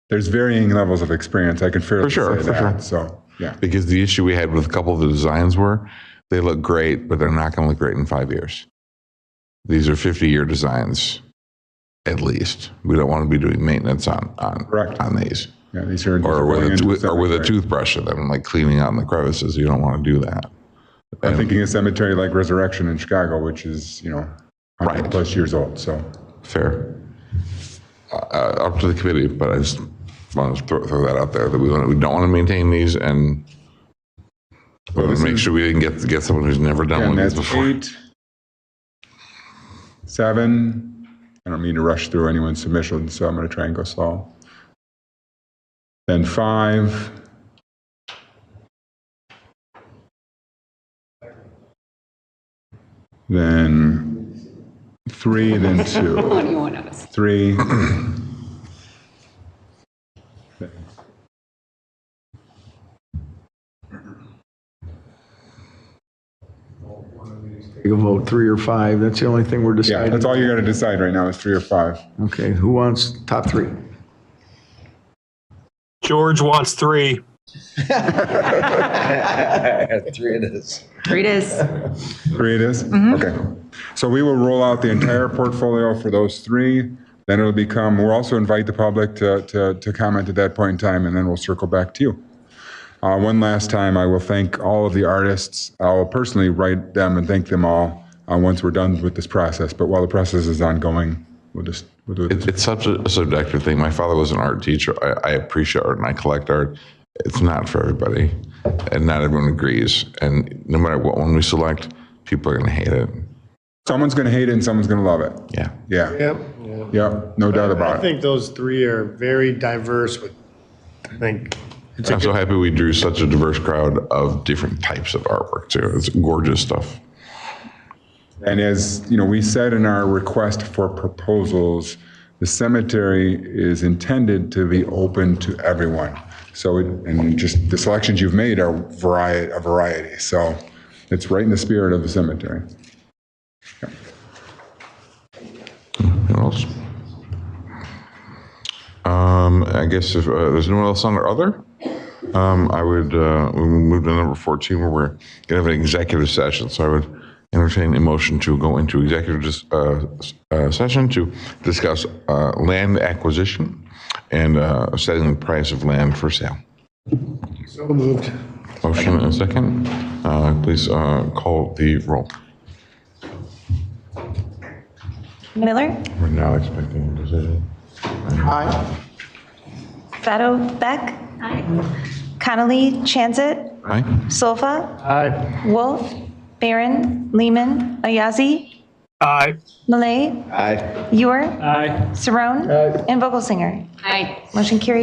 there's varying levels of experience. I can fairly say that. So yeah, because the issue we had with a couple of the designs were they look great, but they're not going to look great in 5 years. These are 50-year designs, at least. We don't want to be doing maintenance on these. Yeah, these are or with a toothbrush in them, like cleaning out in the crevices. You don't want to do that. I'm thinking a cemetery like Resurrection in Chicago, which is 100 plus years old. So fair. Up to the committee, but I just want to throw that out there that we don't want to maintain these, and we want to make sure we didn't get someone who's never done one of these before. 8, 7. I don't mean to rush through anyone's submissions, so I'm going to try and go slow. Then 5. Then 3, then 2. What do you want us? 3. Take a vote, 3 or 5. That's the only thing we're deciding. Yeah, that's all you got to decide right now is 3 or 5. Okay, who wants top 3? George wants 3. 3 it is. 3 it is. 3 it is? Okay. So we will roll out the entire portfolio for those 3. Then it'll become, we'll also invite the public to comment at that point in time, and then we'll circle back to you. One last time, I will thank all of the artists. I will personally write them and thank them all once we're done with this process. But while the process is ongoing, we'll do it. It's such a subjective thing. My father was an art teacher. I appreciate art and I collect art. It's not for everybody, and not everyone agrees. And no matter what one we select, people are going to hate it. Someone's going to hate it and someone's going to love it. Yeah. Yeah. Yep. No doubt about it. I think those 3 are very diverse. I'm so happy we drew such a diverse crowd of different types of artwork too. It's gorgeous stuff. And as we said in our request for proposals, the cemetery is intended to be open to everyone. So, and just the selections you've made are a variety. So it's right in the spirit of the cemetery. Yeah. Anyone else? I guess if there's no one else on our other, I would we move to number 14 where we're going to have an executive session. So I would entertain a motion to go into executive session to discuss land acquisition and setting the price of land for sale. So moved. Motion and a second. Please call the roll. Miller, We're now expecting a decision. Vado Beck, Connolly, Chanzit, Aye. Solfa. Aye. Wolf. Barron. Lehman. Ayazi. Aye. Malay. Aye. Ewer. Aye. Saron. And Vogelsinger. Aye. Motion carried